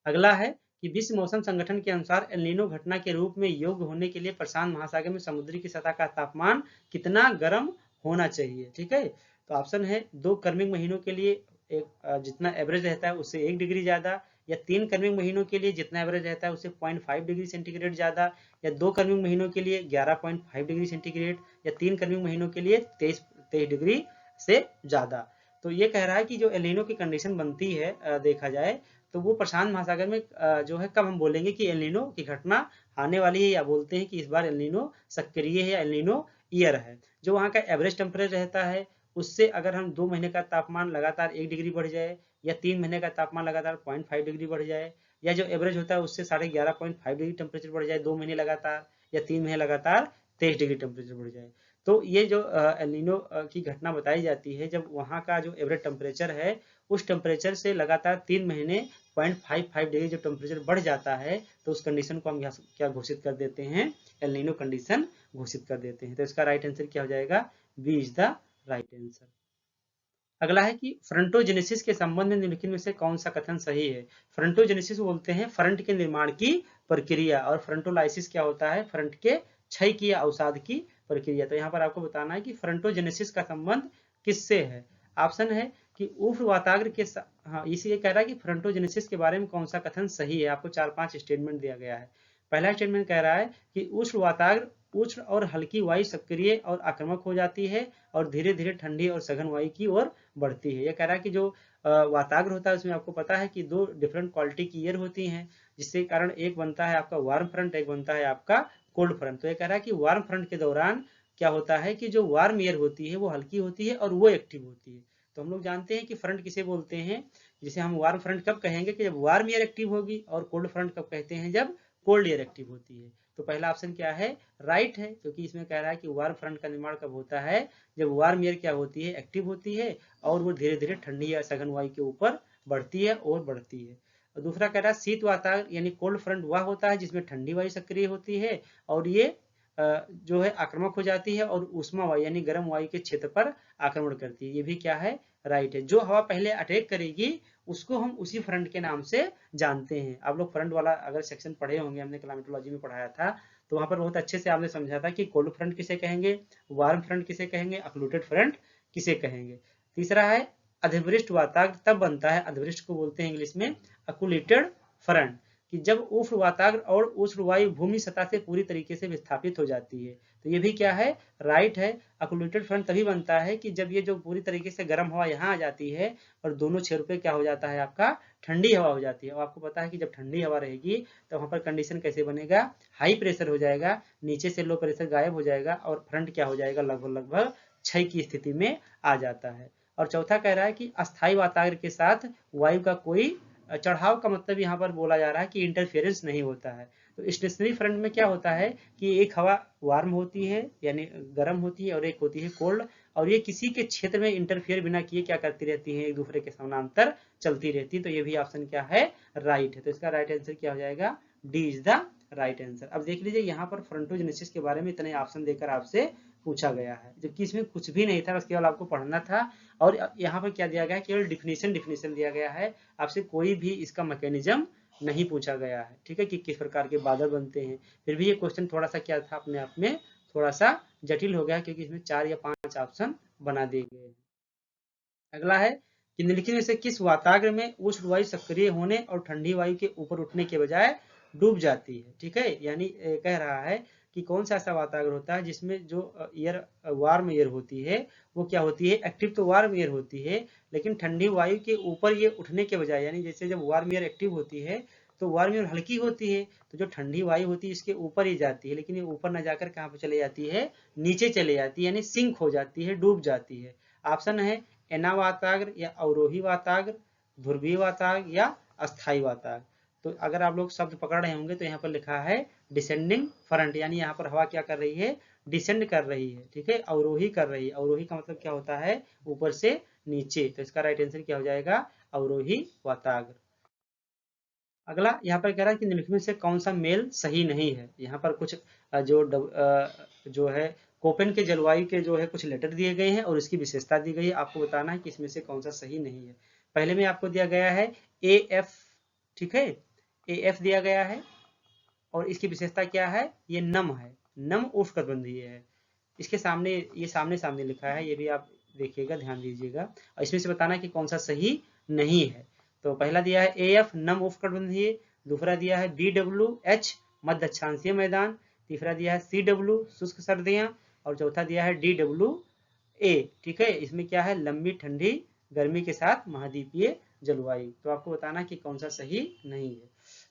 अगला है कि विश्व मौसम संगठन के अनुसार एल नीनो घटना के रूप में योग्य होने के लिए प्रशांत महासागर में समुद्री की सतह का तापमान कितना गर्म होना चाहिए, ठीक है। तो ऑप्शन है 2 गर्मिंग महीनों के लिए एक जितना एवरेज रहता है उससे 1 डिग्री ज्यादा, या 3 गर्मी महीनों के लिए जितना एवरेज रहता है उससे 0.5 डिग्री सेंटीग्रेड ज़्यादा, या 2 गर्मी महीनों के लिए 11.5 डिग्री सेंटीग्रेड, या 3 गर्मी महीनों के लिए 23 डिग्री से ज़्यादा। तो ये कह रहा है कि जो एल नीनो की कंडीशन बनती है देखा जाए तो वो प्रशांत महासागर में जो है कब हम बोलेंगे कि एल नीनो की घटना आने वाली है, या बोलते हैं कि इस बार एल नीनो सक्रिय है या एल नीनो ईयर है। जो वहाँ का एवरेज टेम्परेचर रहता है उससे अगर हम 2 महीने का तापमान लगातार 1 डिग्री बढ़ जाए, या 3 महीने का तापमान लगातार 0.5 डिग्री बढ़ जाए, या जो एवरेज होता है उससे 11.5 डिग्री टेम्परेचर बढ़ जाए 2 महीने लगातार, या 3 महीने लगातार 23 डिग्री टेम्परेचर बढ़ जाए, तो ये जो एल नीनो की घटना बताई जाती है जब वहाँ का जो एवरेज टेम्परेचर है उस टेम्परेचर से लगातार 3 महीने 0.55 डिग्री जो टेम्परेचर बढ़ जाता है तो उस कंडीशन को हम क्या घोषित कर देते हैं, एल नीनो कंडीशन घोषित कर देते हैं। तो इसका राइट आंसर क्या हो जाएगा, B is the right answer. अगला है कि फ्रंटोजेनेसिस के संबंध में निम्नलिखित में से कौन सा कथन सही है। फ्रंटोजेनेसिस बोलते हैं फ्रंट के निर्माण की प्रक्रिया, और फ्रंटोलाइसिस क्या होता है, फ्रंट के क्षय की या अवसाद की प्रक्रिया। तो यहाँ पर आपको बताना है कि फ्रंटोजेनेसिस का संबंध किससे है। ऑप्शन है कि उष्ण वाताग्र के हाँ इसी कह रहा है कि फ्रंटोजेनेसिस के बारे में कौन सा कथन सही है। आपको 4-5 स्टेटमेंट दिया गया है। पहला स्टेटमेंट कह रहा है कि उष्ण वाताग्र उष्ण और हल्की वायु सक्रिय और आक्रामक हो जाती है और धीरे धीरे ठंडी और सघन वायु की ओर बढ़ती है। यह कह रहा है कि जो वाताग्र होता है उसमें आपको पता है कि 2 डिफरेंट क्वालिटी की एयर होती हैं, जिसके कारण एक बनता है आपका वार्म फ्रंट, एक बनता है आपका कोल्ड फ्रंट। तो ये कह रहा है कि वार्म फ्रंट के दौरान क्या होता है कि जो वार्म एयर होती है वो हल्की होती है और वो एक्टिव होती है। तो हम लोग जानते हैं कि फ्रंट किसे बोलते हैं, जिसे हम वार्म फ्रंट कब कहेंगे कि जब वार्म एयर एक्टिव होगी, और कोल्ड फ्रंट कब कहते हैं जब कोल्ड एयर एक्टिव होती है। तो पहला ऑप्शन क्या है, राइट है, क्योंकि इसमें कह रहा है कि वार्म फ्रंट का निर्माण कब होता है, जब वार्म एयर क्या होती है, एक्टिव होती है और वो धीरे धीरे ठंडी या सघन वायु के ऊपर बढ़ती है और बढ़ती है। और दूसरा कह रहा है शीत वातावरण यानी कोल्ड फ्रंट वह होता है जिसमें ठंडी वायु सक्रिय होती है और ये जो है आक्रामक हो जाती है और उष्मा वायु यानी गर्म वायु के क्षेत्र पर आक्रमण करती है। ये भी क्या है, राइट है। जो हवा पहले अटैक करेगी उसको हम उसी फ्रंट के नाम से जानते हैं। आप लोग फ्रंट वाला अगर सेक्शन पढ़े होंगे, हमने क्लाइमेटोलॉजी में पढ़ाया था, तो वहां पर बहुत अच्छे से आपने समझा था कि कोल्ड फ्रंट किसे कहेंगे, वार्म फ्रंट किसे कहेंगे, अक्लूटेड फ्रंट किसे कहेंगे। तीसरा है अधिवृष्ट वाताग्र तब बनता है, अधिवृष्ट को बोलते हैं इंग्लिश में अकुलेटेड फ्रंट, कि जब उष्ण वाताग्र और उष्ण वायु भूमि सतह से पूरी तरीके से विस्थापित हो जाती है। तो ये भी क्या है, राइट है। अकुलेटेड फ्रंट तभी बनता है कि जब ये जो पूरी तरीके से गर्म हवा यहाँ आ जाती है और दोनों छोर पे क्या हो जाता है आपका ठंडी हवा हो जाती है। और आपको पता है कि जब ठंडी हवा रहेगी तो वहां पर कंडीशन कैसे बनेगा, हाई प्रेशर हो जाएगा, नीचे से लो प्रेशर गायब हो जाएगा और फ्रंट क्या हो जाएगा, लगभग लगभग क्षय की स्थिति में आ जाता है। और चौथा कह रहा है कि अस्थायी वाताग्र के साथ वायु का कोई चढ़ाव का मतलब यहाँ पर बोला जा रहा है कि इंटरफेरेंस नहीं होता है। तो स्टेशनरी फ्रंट में क्या होता है कि एक हवा वार्म होती है यानी गर्म होती है और एक होती है कोल्ड, और ये किसी के क्षेत्र में इंटरफेयर बिना किए क्या करती रहती है, एक दूसरे के समानांतर चलती रहती है। तो ये भी ऑप्शन क्या है, राइट है। तो इसका राइट आंसर क्या हो जाएगा, D is the right answer. अब देख लीजिए यहाँ पर फ्रंटोजेनेसिस के बारे में इतने ऑप्शन देकर आपसे पूछा गया है, जबकि इसमें कुछ भी नहीं था, बस केवल आपको पढ़ना था। और यहाँ पर क्या दिया गया है, केवल डिफिनेशन दिया गया है, आपसे कोई भी इसका मैकेनिज्म नहीं पूछा गया है। ठीक है, कि किस प्रकार के बादल बनते हैं। फिर भी ये क्वेश्चन थोड़ा सा क्या था, अपने आप में थोड़ा सा जटिल हो गया, क्योंकि इसमें 4 या 5 ऑप्शन बना दिए गए। अगला है कि निम्नलिखित में से किस वाताग्र में उष्ण वायु सक्रिय होने और ठंडी वायु के ऊपर उठने के बजाय डूब जाती है। ठीक है, यानी कह रहा है कि कौन सा ऐसा वाताग्र होता है जिसमें जो एयर वार्म एयर होती है वो क्या होती है, एक्टिव तो वार्म एयर होती है, लेकिन ठंडी वायु के ऊपर ये उठने के बजाय, यानी जैसे जब वार्म एयर एक्टिव होती है तो वार्म एयर हल्की होती है, तो जो ठंडी वायु होती है इसके ऊपर ही जाती है, लेकिन ये ऊपर न जाकर कहाँ पर चले जाती है, नीचे चले जाती है, यानी सिंक हो जाती है, डूब जाती है। ऑप्शन है एना वाताग्र या अवरोही वाताग्र, ध्रुवीय वाताग्र या अस्थायी वाताग्र। तो अगर आप लोग शब्द पकड़ रहे होंगे तो यहाँ पर लिखा है डिसेंडिंग फ्रंट, यानी यहाँ पर हवा क्या कर रही है, डिसेंड कर रही है। ठीक है, अवरोही कर रही है। अवरोही का मतलब क्या होता है, ऊपर से नीचे। तो इसका राइट आंसर क्या हो जाएगा, अवरोही वाताग्र। अगला यहाँ पर कह रहा है कि निम्नलिखित में से कौन सा मेल सही नहीं है। यहाँ पर कुछ जो है कोपेन के जलवायु के जो है कुछ लेटर दिए गए हैं और इसकी विशेषता दी गई है। आपको बताना है कि इसमें से कौन सा सही नहीं है। पहले में आपको दिया गया है AF, ठीक है, AF दिया गया है और इसकी विशेषता क्या है, ये नम है, नम उष्णकटिबंधीय है। इसके सामने ये सामने लिखा है, ये भी आप देखिएगा, ध्यान दीजिएगा, और इसमें से बताना कि कौन सा सही नहीं है। तो पहला दिया है AF नम उष्णकटिबंधीय, दूसरा दिया है BWH मध्य अक्षांशीय मैदान, तीसरा दिया है CW शुष्क सर्दियां, और चौथा दिया है DWA। ठीक है, इसमें क्या है, लंबी ठंडी गर्मी के साथ महाद्वीपीय जलवायु। तो आपको बताना कि कौन सा सही नहीं है।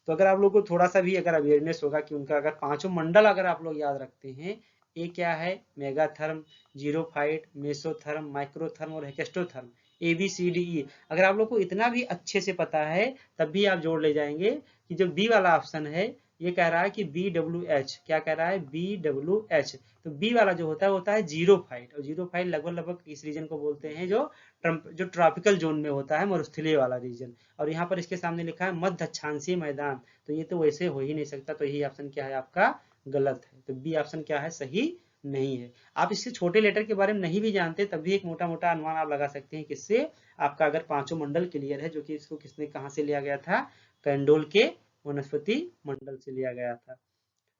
तो अगर आप लोगों को थोड़ा सा भी अगर अवेयरनेस होगा कि उनका अगर पांचों मंडल अगर आप लोग याद रखते हैं, ए क्या है, मेगाथर्म, जीरोफाइट, मेसोथर्म, माइक्रोथर्म और हेकेस्टोथर्म, ABCDE। अगर आप लोग को इतना भी अच्छे से पता है तब भी आप जोड़ ले जाएंगे कि जो बी वाला ऑप्शन है ये कह रहा है कि BWH, क्या कह रहा है, BWH। तो बी वाला जो होता है वो होता है जीरोफाइट, और जीरोफाइट लगभग लगभग इस रीजन को बोलते हैं जो ट्रॉपिकल जोन में होता है, मरुस्थलीय वाला रीजन। और यहाँ पर इसके सामने लिखा है मध्य अक्षांशीय मैदान, तो ये तो वैसे हो ही नहीं सकता, तो यही ऑप्शन क्या है आपका, गलत है। तो बी ऑप्शन क्या है, सही नहीं है। आप इससे छोटे लेटर के बारे में नहीं भी जानते तब भी एक मोटा मोटा अनुमान आप लगा सकते हैं किससे, आपका अगर पांचों मंडल क्लियर है, जो कि इसको किसने कहां से लिया गया था, कैंडोल के वनस्पति मंडल से लिया गया था।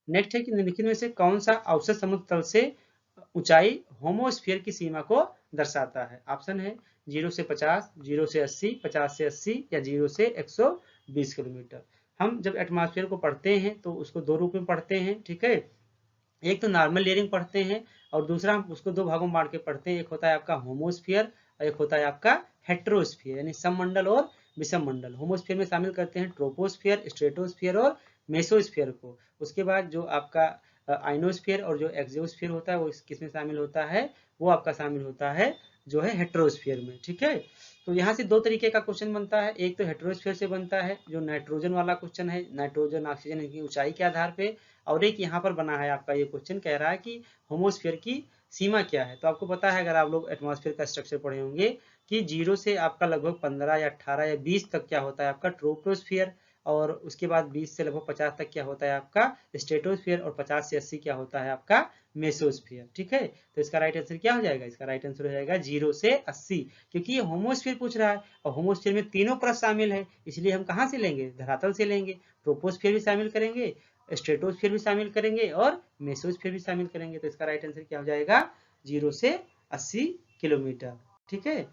नेक्स्ट है कि निम्नलिखित में से कौन सा औसत समुद्र तल से ऊंचाई होमोस्फीयर की सीमा को दर्शाता है। ऑप्शन है 0 से 50, 0 से 80, 50 से 80 या 0 से 120 किलोमीटर। हम जब एटमॉस्फेयर को पढ़ते हैं तो उसको दो रूप में पढ़ते हैं, ठीक है, एक तो नॉर्मल लेयरिंग पढ़ते हैं और दूसरा हम उसको दो भागों में बांट के पढ़ते हैं, एक होता है आपका होमोस्फीयर और एक होता है आपका हेट्रोस्फीयर, यानी सममंडल और विषम मंडल। होमोस्फीयर में शामिल करते हैं ट्रोपोस्फीयर, स्ट्रेटोस्फीयर और मेसोस्फीयर को। उसके बाद जो आपका आइनोस्फीयर और जो एक्सियोस्फीयर होता है वो किसमें शामिल होता है, वो आपका शामिल होता है जो है हेट्रोस्फीयर में। ठीक है, तो यहाँ से दो तरीके का क्वेश्चन बनता है, एक तो हेट्रोस्फीयर से बनता है जो नाइट्रोजन वाला क्वेश्चन है, नाइट्रोजन ऑक्सीजन की ऊंचाई के आधार पे, और एक यहाँ पर बना है आपका ये क्वेश्चन कह रहा है कि होमोस्फीयर की सीमा क्या है। तो आपको पता है अगर आप लोग एटमॉस्फेयर का स्ट्रक्चर पढ़े होंगे कि 0 से आपका लगभग 15 या 18 या 20 तक क्या होता है आपका ट्रोपोस्फीयर, और उसके बाद 20 से लगभग 50 तक क्या होता है आपका स्ट्रेटोस्फीयर, और 50 से 80 क्या होता है आपका मेसोस्फीयर। ठीक है, तो इसका राइट आंसर क्या हो जाएगा, इसका राइट आंसर हो जाएगा 0 से 80, क्योंकि ये होमोस्फीयर पूछ रहा है और होमोस्फीयर में तीनों परत शामिल है, इसलिए हम कहाँ से लेंगे, धरातल से लेंगे। ट्रोपोस्फीयर भी शामिल करेंगे, स्ट्रेटोस्फीयर भी शामिल करेंगे और मेसोस्फीयर भी शामिल करेंगे। तो इसका राइट आंसर क्या हो जाएगा, 0 से 80 किलोमीटर। ठीक है,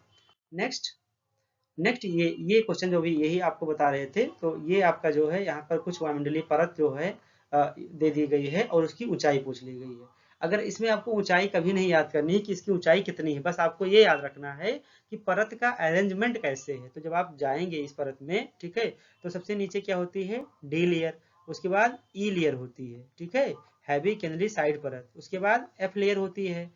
नेक्स्ट ये क्वेश्चन जो भी यही आपको बता रहे थे, तो ये आपका जो है यहाँ पर कुछ वायुमंडलीय परत जो है दे दी गई है और उसकी ऊंचाई पूछ ली गई है। अगर इसमें आपको ऊंचाई कभी नहीं याद करनी है कि इसकी ऊंचाई कितनी है, बस आपको ये याद रखना है कि परत का अरेंजमेंट कैसे है। तो जब आप जाएंगे इस परत में, ठीक है, तो सबसे नीचे क्या होती है, डी लेयर, उसके बाद ई लेयर होती है, ठीक है, हैवी कैनरी साइड परत, उसके बाद एफ लेयर होती है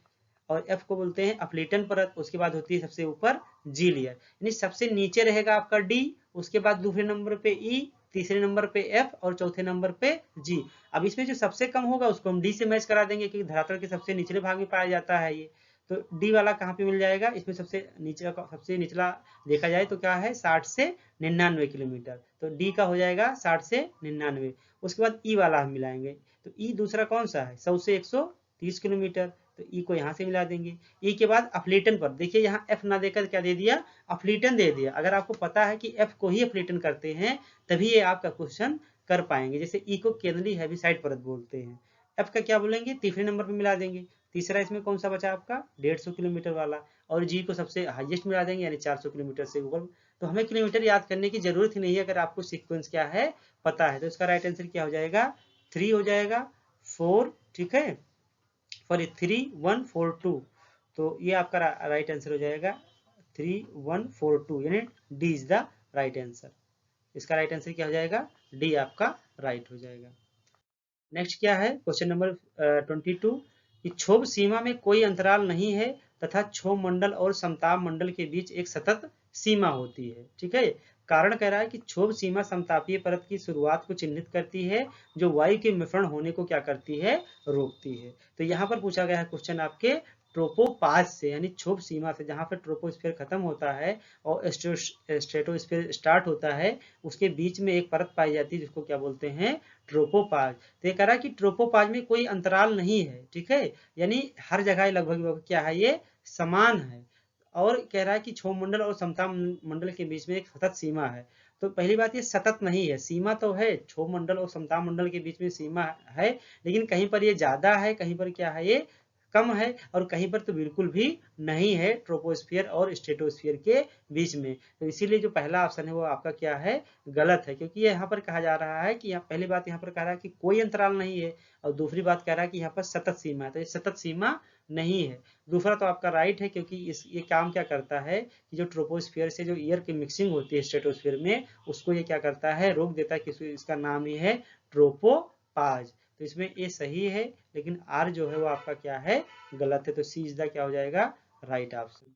और एफ को बोलते हैं अफ्लीटन परत, उसके बाद होती है सबसे ऊपर जी लेयर, यानी सबसे नीचे रहेगा आपका डी, उसके बाद दूसरे नंबर पे ई, तीसरे नंबर पे एफ और चौथे नंबर पे जी। अब इसमें जो सबसे कम होगा उसको हम डी से मैच करा देंगे क्योंकि धरातल के सबसे निचले भाग में पाया जाता है ये। तो डी वाला कहाँ पे मिल जाएगा, इसमें सबसे निचला देखा जाए तो क्या है 60 से 99 किलोमीटर, तो डी का हो जाएगा 60 से 99। उसके बाद ई वाला हम मिलाएंगे, तो ई दूसरा कौन सा है 100 से 130 किलोमीटर, तो ई को यहाँ से मिला देंगे। ई के बाद अफ्लीटन पर देखिए, यहाँ एफ ना देकर क्या दे दिया, अफ्लीटन दे दिया। अगर आपको पता है कि एफ को ही अफ्लीटन करते हैं तभी ये आपका क्वेश्चन कर पाएंगे। जैसे ई को केंद्रीय हैवीसाइड परत बोलते हैं, एफ का क्या बोलेंगे, तीसरे नंबर पर मिला देंगे। तीसरा इसमें कौन सा बचा आपका 150 किलोमीटर वाला, और जी को सबसे हाईएस्ट मिला देंगे यानी 400 किलोमीटर से ऊपर। तो हमें किलोमीटर याद करने की जरूरत ही नहीं है अगर आपको सीक्वेंस क्या है पता है। तो इसका राइट आंसर क्या हो जाएगा, 3 हो जाएगा, 4, ठीक है, सॉरी 3142। तो ये आपका राइट आंसर हो जाएगा 3142, यानी D is the right answer. इसका राइट आंसर क्या हो जाएगा, डी आपका राइट हो जाएगा। नेक्स्ट क्या है, क्वेश्चन नंबर 22 कि क्षोभ सीमा में कोई अंतराल नहीं है तथा क्षोभ मंडल और समताप मंडल के बीच एक सतत सीमा होती है। ठीक है, कारण कह रहा है कि क्षोभ सीमा समतापीय परत की शुरुआत को चिन्हित करती है जो वायु के मिश्रण होने को क्या करती है, रोकती है। तो यहाँ पर पूछा गया है क्वेश्चन आपके ट्रोपोपाज से, यानी क्षोभ सीमा से, जहां पर ट्रोपोस्फीयर खत्म होता है और स्ट्रेटोस्फीयर स्टार्ट होता है, उसके बीच में एक परत पाई जाती है जिसको क्या बोलते हैं, ट्रोपोपाज। तो ये कह रहा है कि ट्रोपोपाज में कोई अंतराल नहीं है, ठीक है, यानी हर जगह लगभग क्या है, ये समान है। और कह रहा है कि क्षोभ मंडल और समताप मंडल के बीच में एक सतत सीमा है। तो पहली बात ये सतत नहीं है, सीमा तो है, क्षोभ मंडल और समताप मंडल के बीच में सीमा है, लेकिन कहीं पर ये ज्यादा है, कहीं पर क्या है, ये कम है और कहीं पर तो बिल्कुल भी नहीं है ट्रोपोस्फियर और स्ट्रेटोस्फियर के बीच में। तो इसीलिए जो पहला ऑप्शन है वो आपका क्या है, गलत है, क्योंकि ये यहाँ पर कहा जा रहा है कि यहाँ पहली बात यहाँ पर कह रहा है कि कोई अंतराल नहीं है, और दूसरी बात कह रहा है कि यहाँ पर सतत सीमा है, तो ये सतत सीमा नहीं है। दूसरा तो आपका राइट है, क्योंकि ये काम क्या करता है कि जो ट्रोपोस्फियर से जो एयर की मिक्सिंग होती है स्ट्रेटोस्फियर में, उसको ये क्या करता है, रोक देता है, कि इसका नाम ही है ट्रोपोपाज। तो इसमें ए सही है, लेकिन आर जो है वो आपका क्या है, गलत है। तो सी इज द क्या हो जाएगा, राइट ऑप्शन।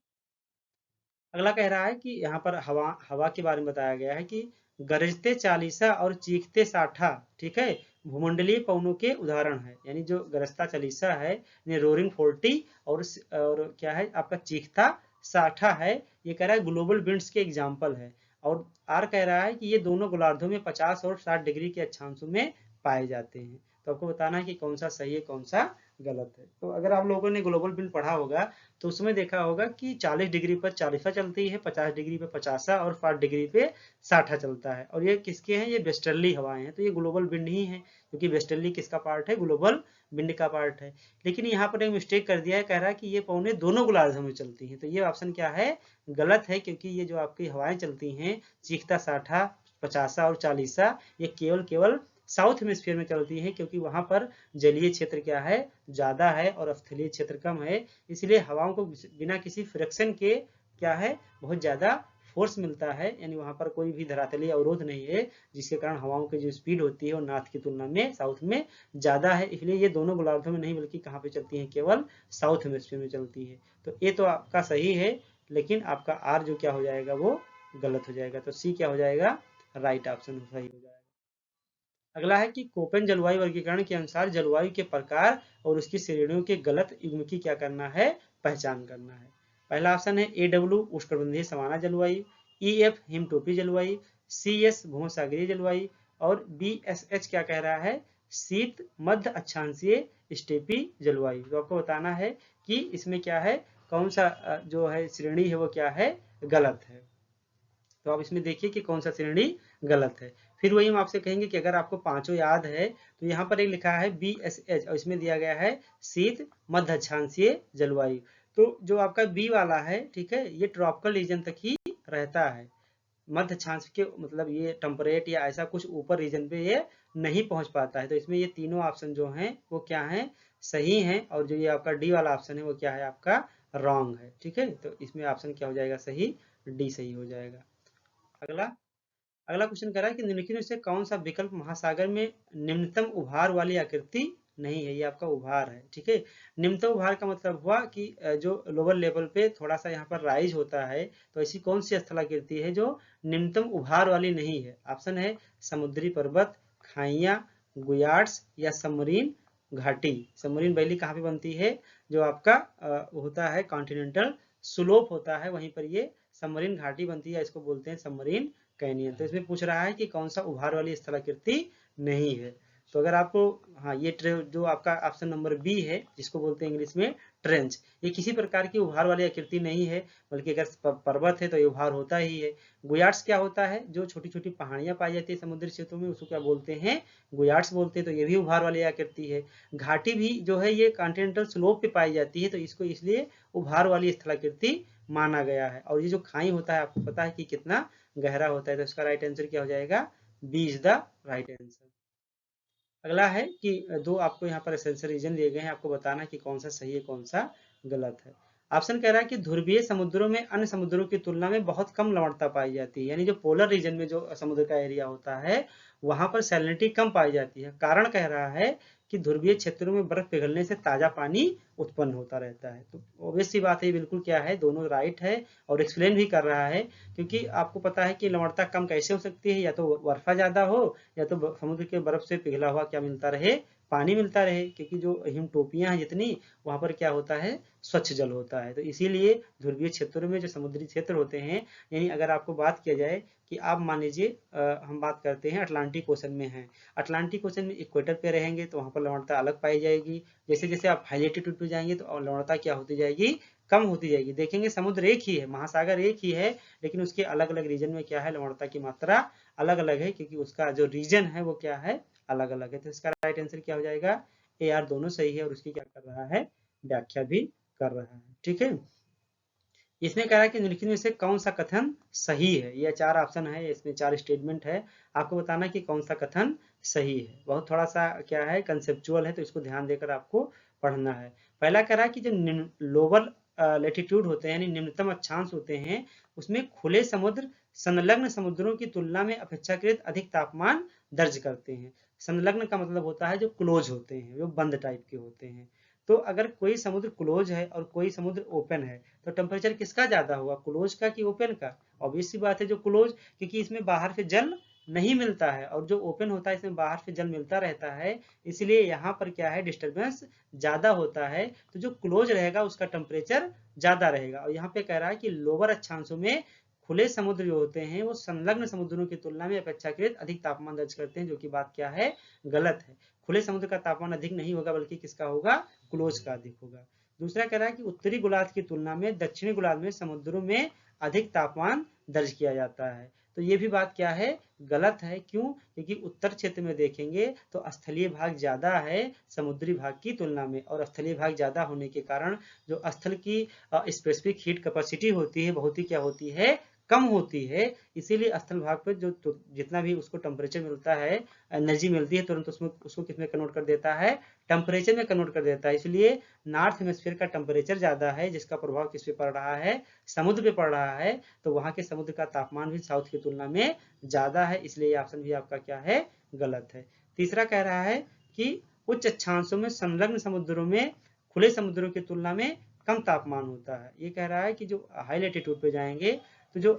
अगला कह रहा है कि यहाँ पर हवा हवा के बारे में बताया गया है कि गरजते चालीसा और चीखते साठा, ठीक है, भूमंडलीय पवनों के उदाहरण है। यानी जो गरजता चालीसा है, यानी रोरिंग 40, और क्या है आपका चीखता साठा है, ये कह रहा है ग्लोबल विंड्स के एग्जाम्पल है। और आर कह रहा है कि ये दोनों गोलार्धों में 50 और 60 डिग्री के अक्षांशों में पाए जाते हैं। तो आपको बताना है कि कौन सा सही है कौन सा गलत है। तो अगर आप लोगों ने ग्लोबल विंड पढ़ा होगा तो उसमें देखा होगा कि 40 डिग्री पर 40 चलती है, 50 डिग्री पे 50 और 60 डिग्री पे 60 चलता है। और ये किसके हैं, ये वेस्टर्ली हवाएं हैं, तो ये ग्लोबल विंड ही है, क्योंकि वेस्टर्ली किसका पार्ट है, ग्लोबल विंड का पार्ट है। लेकिन यहाँ पर एक मिस्टेक कर दिया है, कह रहा है कि ये पवनें दोनों गोलार्धों में चलती हैं, तो ये ऑप्शन क्या है, गलत है, क्योंकि ये जो आपकी हवाएं चलती हैं चीखता साठा, 50 और 40, ये केवल साउथ हेमिस्फीयर में चलती है, क्योंकि वहां पर जलीय क्षेत्र क्या है, ज्यादा है, और स्थलीय क्षेत्र कम है। इसलिए हवाओं को बिना किसी फ्रिक्शन के क्या है, बहुत ज्यादा फोर्स मिलता है, यानी वहां पर कोई भी धरातलीय अवरोध नहीं है, जिसके कारण हवाओं की जो स्पीड होती है वो नॉर्थ की तुलना में साउथ में ज्यादा है। इसलिए ये दोनों गोलार्धों में नहीं, बल्कि कहाँ पे चलती है, केवल साउथ हेमिस्फीयर में चलती है। तो ये तो आपका सही है, लेकिन आपका आर जो क्या हो जाएगा, वो गलत हो जाएगा। तो सी क्या हो जाएगा, राइट ऑप्शन सही हो जाएगा। अगला है कि कोपेन जलवायु वर्गीकरण के अनुसार जलवायु के प्रकार और उसकी श्रेणियों के गलत युग्म की क्या करना है, पहचान करना है। पहला ऑप्शन है AW उष्णकटिबंधीय सवाना जलवायु, EF हिमटोपी जलवायु, CS भूमध्यसागरीय जलवायु, और BSH क्या कह रहा है, शीत मध्य अक्षांशीय स्टेपी जलवायु। तो आपको बताना है कि इसमें क्या है, कौन सा जो है श्रेणी है वो क्या है, गलत है। तो आप इसमें देखिए कि कौन सा श्रेणी गलत है। फिर वही हम आपसे कहेंगे कि अगर आपको पांचों याद है तो यहाँ पर एक लिखा है BSH, और इसमें दिया गया है शीत मध्य अक्षांशीय जलवायु। तो जो आपका बी वाला है, ठीक है, ये ट्रॉपिकल रीजन तक ही रहता है, मध्य अक्षांश के मतलब ये टेम्परेट या ऐसा कुछ ऊपर रीजन पे ये नहीं पहुंच पाता है। तो इसमें ये तीनों ऑप्शन जो हैं वो क्या हैं, सही हैं, और जो ये आपका डी वाला ऑप्शन है वो क्या है, आपका रॉन्ग है। ठीक है, तो इसमें ऑप्शन क्या हो जाएगा, सही, डी सही हो जाएगा। अगला अगला क्वेश्चन कह रहा है कि निम्नलिखित में से कौन सा विकल्प महासागर में निम्नतम उभार वाली आकृति नहीं है। ये आपका उभार है, ठीक है। निम्नतम उभार का मतलब हुआ कि जो लोअर लेवल पे थोड़ा सा यहाँ पर राइज होता है, तो ऐसी कौन सी स्थलाकृति है जो निम्नतम उभार वाली नहीं है। ऑप्शन है समुद्री पर्वत, खाइयां, गुयार्ड्स या सबमरीन घाटी। सबमरीन वैली कहाँ पे बनती है, जो आपका होता है कॉन्टिनेंटल स्लोप होता है, वहीं पर ये सबमरीन घाटी बनती है, इसको बोलते हैं सबमरीन कैनियन। तो इसमें पूछ रहा है कि कौन सा उभार वाली स्थलाकृति नहीं है। तो अगर आपको, हाँ, ये जो आपका ऑप्शन नंबर बी है, जिसको बोलते हैं इंग्लिश में ट्रेंच, ये किसी प्रकार की उभार वाली आकृति नहीं है, बल्कि अगर पर्वत है तो ये उभार होता ही है। गुयार्ड्स क्या होता है, जो छोटी छोटी पहाड़ियां पाई जाती है समुद्री क्षेत्रों में, उसको क्या बोलते हैं, गुयार्ड्स बोलते हैं, तो ये भी उभार वाली आकृति है। घाटी भी जो है ये कॉन्टिनेंटल स्लोप पे पाई जाती है, तो इसको इसलिए उभार वाली स्थलाकृति माना गया है। और ये जो खाई होता है, आपको पता है कि कितना गहरा होता है, तो इसका राइट आंसर क्या हो जाएगा, B is the right answer. अगला है कि दो आपको यहाँ पर एसेंशियल रीजन दिए गए हैं, आपको बताना कि कौन सा सही है कौन सा गलत है। ऑप्शन कह रहा है कि ध्रुवीय समुद्रों में अन्य समुद्रों की तुलना में बहुत कम लवणता पाई जाती है, यानी जो पोलर रीजन में जो समुद्र का एरिया होता है वहां पर सैलिनिटी कम पाई जाती है। कारण कह रहा है कि ध्रुवीय क्षेत्रों में बर्फ पिघलने से ताजा पानी उत्पन्न होता रहता है। तो ऑब्वियस सी बात है, बिल्कुल क्या है, दोनों राइट है, और एक्सप्लेन भी कर रहा है, क्योंकि आपको पता है कि लवणता कम कैसे हो सकती है, या तो वर्षा ज्यादा हो, या तो समुद्र के बर्फ से पिघला हुआ क्या मिलता रहे, पानी मिलता रहे, क्योंकि जो हिमटोपियां हैं जितनी, वहां पर क्या होता है, स्वच्छ जल होता है। तो इसीलिए ध्रुवीय क्षेत्रों में जो समुद्री क्षेत्र होते हैं, यानी अगर आपको बात किया जाए कि आप मान लीजिए हम बात करते हैं अटलांटिक ओशन में हैं, अटलांटिक ओशन में इक्वेटर पे रहेंगे तो वहां पर लवणता अलग पाई जाएगी। जैसे जैसे आप हाई एल्टीट्यूड पे जाएंगे तो लवणता क्या होती जाएगी, कम होती जाएगी। देखेंगे समुद्र एक ही है, महासागर एक ही है, लेकिन उसके अलग अलग रीजन में क्या है, लवणता की मात्रा अलग अलग है, क्योंकि उसका जो रीजन है वो क्या है, अलग अलग है। तो इसका राइट आंसर क्या हो जाएगा, ए आर दोनों सही है, और उसकी क्या कर रहा है, व्याख्या भी कर रहा है। ठीक है, इसमें कह रहा है कि निम्नलिखित में से कौन सा कथन सही है। ये 4 ऑप्शन है, इसमें 4 स्टेटमेंट है, आपको बताना कि कौन सा कथन सही है। बहुत थोड़ा सा क्या है, कंसेप्चुअल है, तो इसको ध्यान देकर आपको पढ़ना है। पहला कह रहा है कि जो लोअर लेटीट्यूड होते हैं, यानी निम्नतम अक्षांश होते हैं, उसमें खुले समुद्र संलग्न समुद्रों की तुलना में अपेक्षाकृत अधिक तापमान दर्ज करते हैं। संलग्न का मतलब होता है जो क्लोज होते हैं, जो बंद टाइप के होते हैं। तो अगर कोई समुद्र क्लोज है और कोई समुद्र ओपन है, तो टेम्परेचर किसका ज्यादा होगा, क्लोज का कि ओपन का। ऑब्वियस सी बात है जो क्लोज, क्योंकि इसमें बाहर से जल नहीं मिलता है, और जो ओपन होता है इसमें बाहर से जल मिलता रहता है, इसलिए यहाँ पर क्या है, डिस्टर्बेंस ज्यादा होता है। तो जो क्लोज रहेगा उसका टेम्परेचर ज्यादा रहेगा। और यहाँ पे कह रहा है कि लोअर अक्षांशों में खुले समुद्र जो होते हैं वो संलग्न समुद्रों की तुलना में अपेक्षाकृत अधिक तापमान दर्ज करते हैं, जो कि बात क्या है, गलत है। खुले समुद्र का तापमान अधिक नहीं होगा, बल्कि किसका होगा, क्लोज का अधिक होगा। दूसरा कह रहा है कि उत्तरी गोलार्ध की तुलना में दक्षिणी गोलार्ध में समुद्रों में अधिक तापमान दर्ज किया जाता है। तो ये भी बात क्या है, गलत है। क्यों, क्योंकि उत्तर क्षेत्र में देखेंगे तो स्थलीय भाग ज्यादा है समुद्री भाग की तुलना में, और स्थलीय भाग ज्यादा होने के कारण जो स्थल की स्पेसिफिक हीट कैपेसिटी होती है बहुत ही क्या होती है, कम होती है। इसीलिए स्थल भाग पर जो जितना भी उसको टेम्परेचर मिलता है, एनर्जी मिलती है, तुरंत उसमें उसको किसमें कन्वर्ट कर देता है, टेम्परेचर में कन्वर्ट कर देता है। इसलिए नॉर्थ हेमिस्फीयर का टेम्परेचर ज्यादा है, जिसका प्रभाव किस पे पड़ रहा है, समुद्र पे पड़ रहा है। तो वहां के समुद्र का तापमान भी साउथ की तुलना में ज्यादा है, इसलिए ये ऑप्शन भी आपका क्या है, गलत है। तीसरा कह रहा है कि उच्च अक्षांशों में संलग्न समुद्रों में खुले समुद्रों की तुलना में कम तापमान होता है। ये कह रहा है कि जो हाई लेटीट्यूड पे जाएंगे तो जो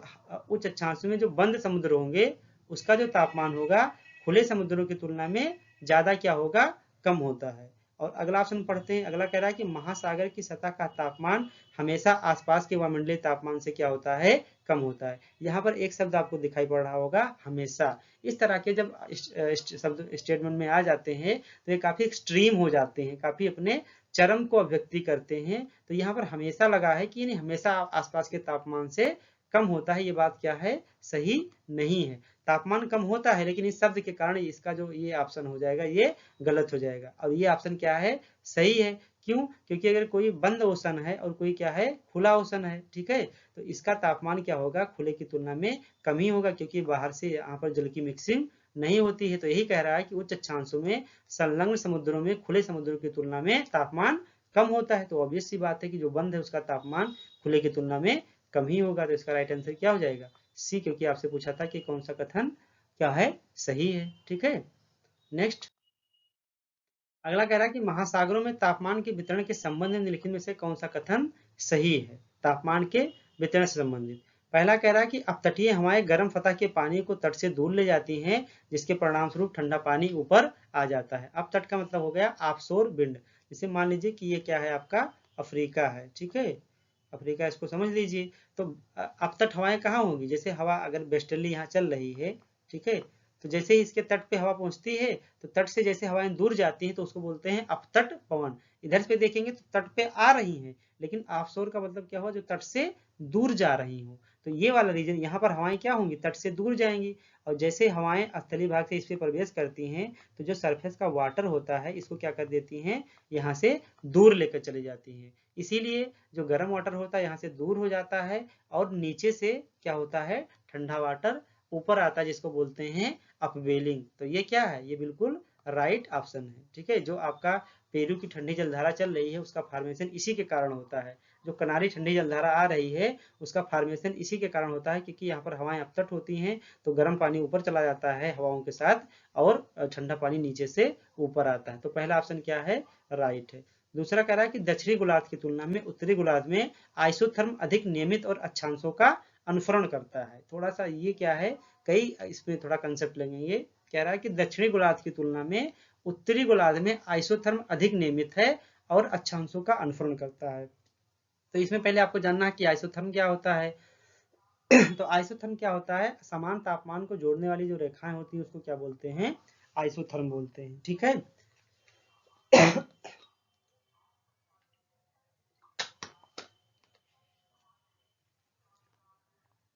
उच्च अक्षांशों में जो बंद समुद्र होंगे उसका जो तापमान होगा खुले समुद्रों की तुलना में ज्यादा क्या होगा, कम होता है। और अगला ऑप्शन पढ़ते हैं। अगला कह रहा है कि महासागर की सतह का तापमान हमेशा आसपास के वायुमंडलीय तापमान से क्या होता है, कम होता है। यहाँ पर एक शब्द आपको दिखाई पड़ रहा होगा, हमेशा। इस तरह के जब शब्द स्टेटमेंट में आ जाते हैं तो ये काफी एक्सट्रीम हो जाते हैं, काफी अपने चरम को अभिव्यक्ति करते हैं। तो यहाँ पर हमेशा लगा है कि हमेशा आसपास के तापमान से कम होता है, ये बात क्या है, सही नहीं है। तापमान कम होता है, लेकिन इस शब्द के कारण इसका जो ये ऑप्शन हो जाएगा ये गलत हो जाएगा। और ये ऑप्शन क्या है, सही है। क्यों, क्योंकि अगर कोई बंद ओशन है और कोई क्या है, खुला ओशन है, ठीक है, तो इसका तापमान क्या होगा, खुले की तुलना में कम ही होगा, क्योंकि बाहर से यहाँ पर जल की मिक्सिंग नहीं होती है। तो यही कह रहा है कि उच्च अक्षांशों में संलग्न समुद्रों में खुले समुद्रों की तुलना में तापमान कम होता है। तो ऑब्वियस सी बात है कि जो बंद है उसका तापमान खुले की तुलना में कम ही होगा। तो इसका राइट आंसर क्या हो जाएगा, सी, क्योंकि आपसे पूछा था कि कौन सा कथन क्या है, सही है। ठीक है, नेक्स्ट अगला कह रहा है कि महासागरों में तापमान के वितरण के संबंध में निम्नलिखित में से कौन सा कथन सही है, तापमान के वितरण से संबंधित। पहला कह रहा है कि अपतटीय हवाएं गर्म सतह के पानी को तट से दूर ले जाती हैं, जिसके परिणाम स्वरूप ठंडा पानी ऊपर आ जाता है। अपतट का मतलब हो गया ऑफशोर विंड। जैसे मान लीजिए कि ये क्या है, आपका अफ्रीका है, ठीक है, अफ्रीका, इसको समझ लीजिए। तो अपतट हवाएं कहाँ होंगी, जैसे हवा अगर वेस्टर्ली यहाँ चल रही है, ठीक है, तो जैसे ही इसके तट पे हवा पहुंचती है तो तट से जैसे हवाएं दूर जाती हैं तो उसको बोलते हैं अपतट पवन। इधर पे देखेंगे तो तट पे आ रही हैं, लेकिन ऑफशोर का मतलब क्या हुआ, जो तट से दूर जा रही हो। तो ये वाला रीजन, यहाँ पर हवाएं क्या होंगी, तट से दूर जाएंगी। और जैसे हवाएं स्थलीय भाग से इस पे प्रवेश करती हैं तो जो सरफेस का वाटर होता है इसको क्या कर देती हैं, यहाँ से दूर लेकर चली जाती हैं। इसीलिए जो गर्म वाटर होता है यहाँ से दूर हो जाता है, और नीचे से क्या होता है, ठंडा वाटर ऊपर आता है, जिसको बोलते हैं अपवेलिंग। तो ये क्या है, ये बिल्कुल राइट ऑप्शन है। ठीक है, जो आपका पेरू की ठंडी जलधारा चल रही है उसका फॉर्मेशन इसी के कारण होता है। जो कनारी ठंडी जलधारा आ रही है उसका फॉर्मेशन इसी के कारण होता है, क्योंकि यहाँ पर हवाएं अपतट होती हैं तो गर्म पानी ऊपर चला जाता है हवाओं के साथ, और ठंडा पानी नीचे से ऊपर आता है। तो पहला ऑप्शन क्या है, राइट है। दूसरा कह रहा है कि दक्षिणी गोलार्ध की तुलना में उत्तरी गोलार्ध में आइसोथर्म अधिक नियमित और अक्षांशों का अनुसरण करता है। थोड़ा सा ये क्या है, कई इसमें थोड़ा कंसेप्ट लगेंगे। कह रहा है कि दक्षिणी गोलार्ध की तुलना में उत्तरी गोलार्ध में आइसोथर्म अधिक नियमित है और अक्षांशों का अनुसरण करता है। तो इसमें पहले आपको जानना है कि आइसोथर्म क्या होता है। तो आइसोथर्म क्या होता है, समान तापमान को जोड़ने वाली जो रेखाएं होती है उसको क्या बोलते हैं, आइसोथर्म बोलते हैं। ठीक है,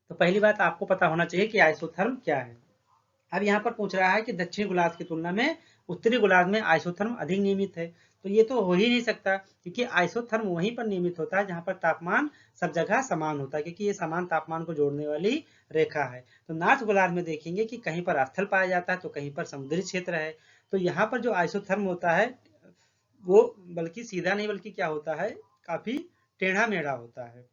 तो पहली बात आपको पता होना चाहिए कि आइसोथर्म क्या है। अब यहाँ पर पूछ रहा है कि दक्षिणी गोलार्ध की तुलना में उत्तरी गोलार्ध में आइसोथर्म अधिक नियमित है। तो ये तो हो ही नहीं सकता, क्योंकि आइसोथर्म वहीं पर नियमित होता है जहां पर तापमान सब जगह समान होता है, क्योंकि ये समान तापमान को जोड़ने वाली रेखा है। तो नॉर्थ गोलार्ध में देखेंगे कि कहीं पर स्थल पाया जाता है तो कहीं पर समुद्री क्षेत्र है। तो यहाँ पर जो आइसोथर्म होता है वो बल्कि सीधा नहीं बल्कि क्या होता है, काफी टेढ़ा मेढ़ा होता है।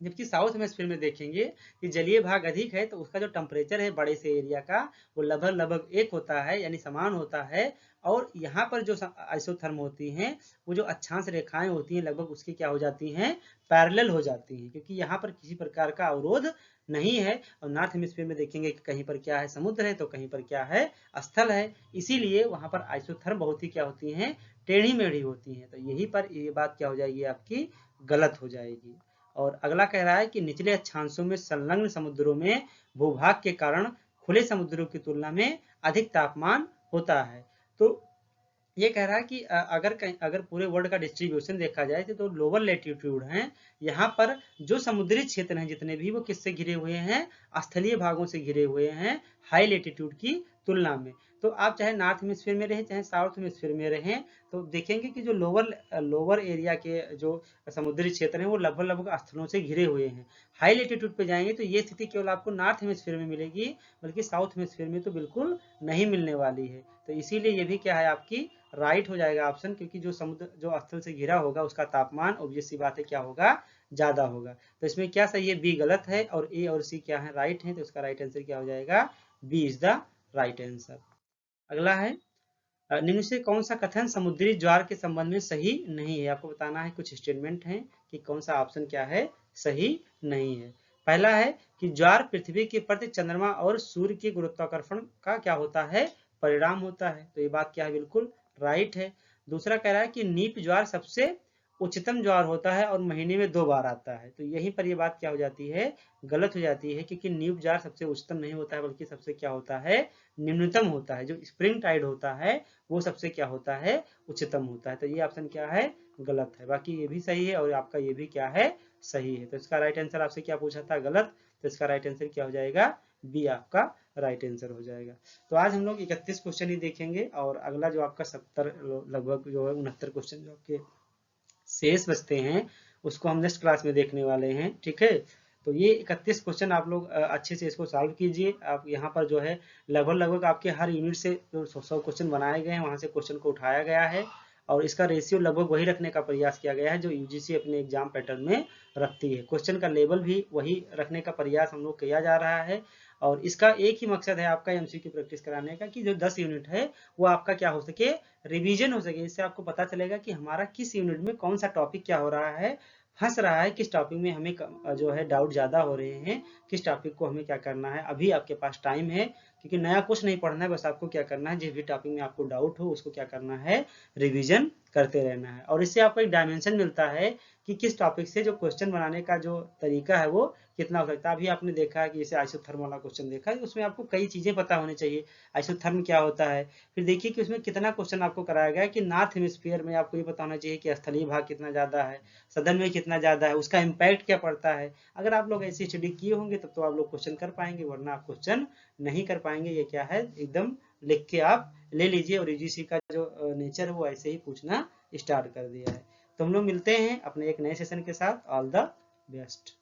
जबकि साउथ हेमिस्फीयर में देखेंगे कि जलीय भाग अधिक है तो उसका जो टेम्परेचर है बड़े से एरिया का वो लगभग लगभग एक होता है, यानी समान होता है। और यहाँ पर जो आइसोथर्म होती हैं वो जो अक्षांश रेखाएं होती हैं लगभग उसकी क्या हो जाती हैं, पैरेलल हो जाती हैं, क्योंकि यहाँ पर किसी प्रकार का अवरोध नहीं है। और नॉर्थ हेमिस्फीयर में देखेंगे कि कहीं पर क्या है, समुद्र है, तो कहीं पर क्या है, स्थल है। इसीलिए वहां पर आइसोथर्म बहुत ही क्या होती हैं, टेढ़ी मेढ़ी होती हैं। तो यही पर ये बात क्या हो जाएगी, आपकी गलत हो जाएगी। और अगला कह रहा है कि निचले अक्षांशों में संलग्न समुद्रों में भूभाग के कारण खुले समुद्रों की तुलना में अधिक तापमान होता है। तो ये कह रहा है कि अगर पूरे वर्ल्ड का डिस्ट्रीब्यूशन देखा जाए तो लोअर लेटीट्यूड हैं, यहाँ पर जो समुद्री क्षेत्र हैं जितने भी वो किससे घिरे हुए हैं, स्थलीय भागों से घिरे हुए हैं हाई लेटीट्यूड की तुलना में। तो आप चाहे नॉर्थ हेमिस्फीयर में रहें चाहे साउथ हेमिस्फीयर में रहें तो देखेंगे कि जो लोअर एरिया के जो समुद्री क्षेत्र हैं वो लगभग लगभग स्थलों से घिरे हुए हैं। हाई लेटीट्यूड पे जाएंगे तो ये स्थिति केवल आपको नॉर्थ हेमिस्फीयर में मिलेगी, बल्कि साउथ हेमिस्फीयर में तो बिल्कुल नहीं मिलने वाली है। तो इसीलिए ये भी क्या है, आपकी राइट हो जाएगा ऑप्शन, क्योंकि जो समुद्र जो स्थल से घिरा होगा उसका तापमान ऑब्वियस सी बात है क्या होगा, ज्यादा होगा। तो इसमें क्या सही है, बी गलत है और ए और सी क्या है, राइट है। तो इसका राइट आंसर क्या हो जाएगा, B is the right answer. अगला है निम्न से कौन सा कथन समुद्री ज्वार के संबंध में सही नहीं है। आपको बताना है कुछ स्टेटमेंट हैं कि कौन सा ऑप्शन क्या है, सही नहीं है। पहला है कि ज्वार पृथ्वी के प्रति चंद्रमा और सूर्य के गुरुत्वाकर्षण का क्या होता है, परिणाम होता है। तो ये बात क्या है, बिल्कुल राइट है। दूसरा कह रहा है कि नीप ज्वार सबसे उच्चतम ज्वार होता है और महीने में 2 बार आता है। तो यहीं पर ये बात क्या हो जाती है, गलत हो जाती है, क्योंकि नीप ज्वार सबसे उच्चतम नहीं होता है बल्कि सबसे क्या होता है, निम्नतम होता है। जो स्प्रिंग टाइड होता है वो सबसे क्या होता है, उच्चतम होता है। तो ये ऑप्शन क्या है, गलत है। बाकी ये भी सही है और आपका ये भी क्या है, सही है। तो इसका राइट आंसर आपसे क्या पूछा था, गलत। तो इसका राइट आंसर क्या हो जाएगा, बी आपका राइट आंसर हो जाएगा। तो आज हम लोग 31 क्वेश्चन ही देखेंगे और अगला जो आपका 70 लगभग जो है 69 क्वेश्चन जो आपके शेष बचते हैं उसको हम नेक्स्ट क्लास में देखने वाले हैं, ठीक है। तो ये 31 क्वेश्चन आप लोग अच्छे से इसको सॉल्व कीजिए। आप यहाँ पर जो है लगभग लगभग आपके हर यूनिट से जो 100 क्वेश्चन बनाए गए हैं वहां से क्वेश्चन को उठाया गया है और इसका रेशियो लगभग वही रखने का प्रयास किया गया है जो यूजीसी अपने एग्जाम पैटर्न में रखती है। क्वेश्चन का लेवल भी वही रखने का प्रयास हम लोग किया जा रहा है और इसका एक ही मकसद है आपका एमसीक्यू प्रैक्टिस कराने का कि जो 10 यूनिट है वो आपका क्या हो सके, रिवीजन हो सके। इससे आपको पता चलेगा कि हमारा किस यूनिट में कौन सा टॉपिक क्या हो रहा है, फंस रहा है, किस टॉपिक में हमें जो है डाउट ज्यादा हो रहे हैं, किस टॉपिक को हमें क्या करना है। अभी आपके पास टाइम है, क्योंकि नया कुछ नहीं पढ़ना है, बस आपको क्या करना है, जिस भी टॉपिक में आपको डाउट हो उसको क्या करना है, रिवीजन करते रहना है। और इससे आपको एक डायमेंशन मिलता है कि किस टॉपिक से जो क्वेश्चन बनाने का जो तरीका है वो कितना हो सकता है। अभी आपने देखा है कि जैसे आइसोथर्म वाला क्वेश्चन देखा है, उसमें आपको कई चीजें पता होनी चाहिए, आइसोथर्म क्या होता है। फिर देखिए कि उसमें कितना क्वेश्चन आपको कराया गया है कि नॉर्थ हेमिस्फीयर में आपको ये पता होना चाहिए कि स्थलीय भाग कितना ज्यादा है, सदन में कितना ज्यादा है, उसका इम्पैक्ट क्या पड़ता है। अगर आप लोग ऐसी स्टडी किए होंगे तब तो आप लोग क्वेश्चन कर पाएंगे, वरना आप क्वेश्चन नहीं कर पाएंगे। ये क्या है, एकदम लिख के आप ले लीजिए। और यूजीसी का जो नेचर है वो ऐसे ही पूछना स्टार्ट कर दिया है। तो हम लोग मिलते हैं अपने एक नए सेशन के साथ। All the best.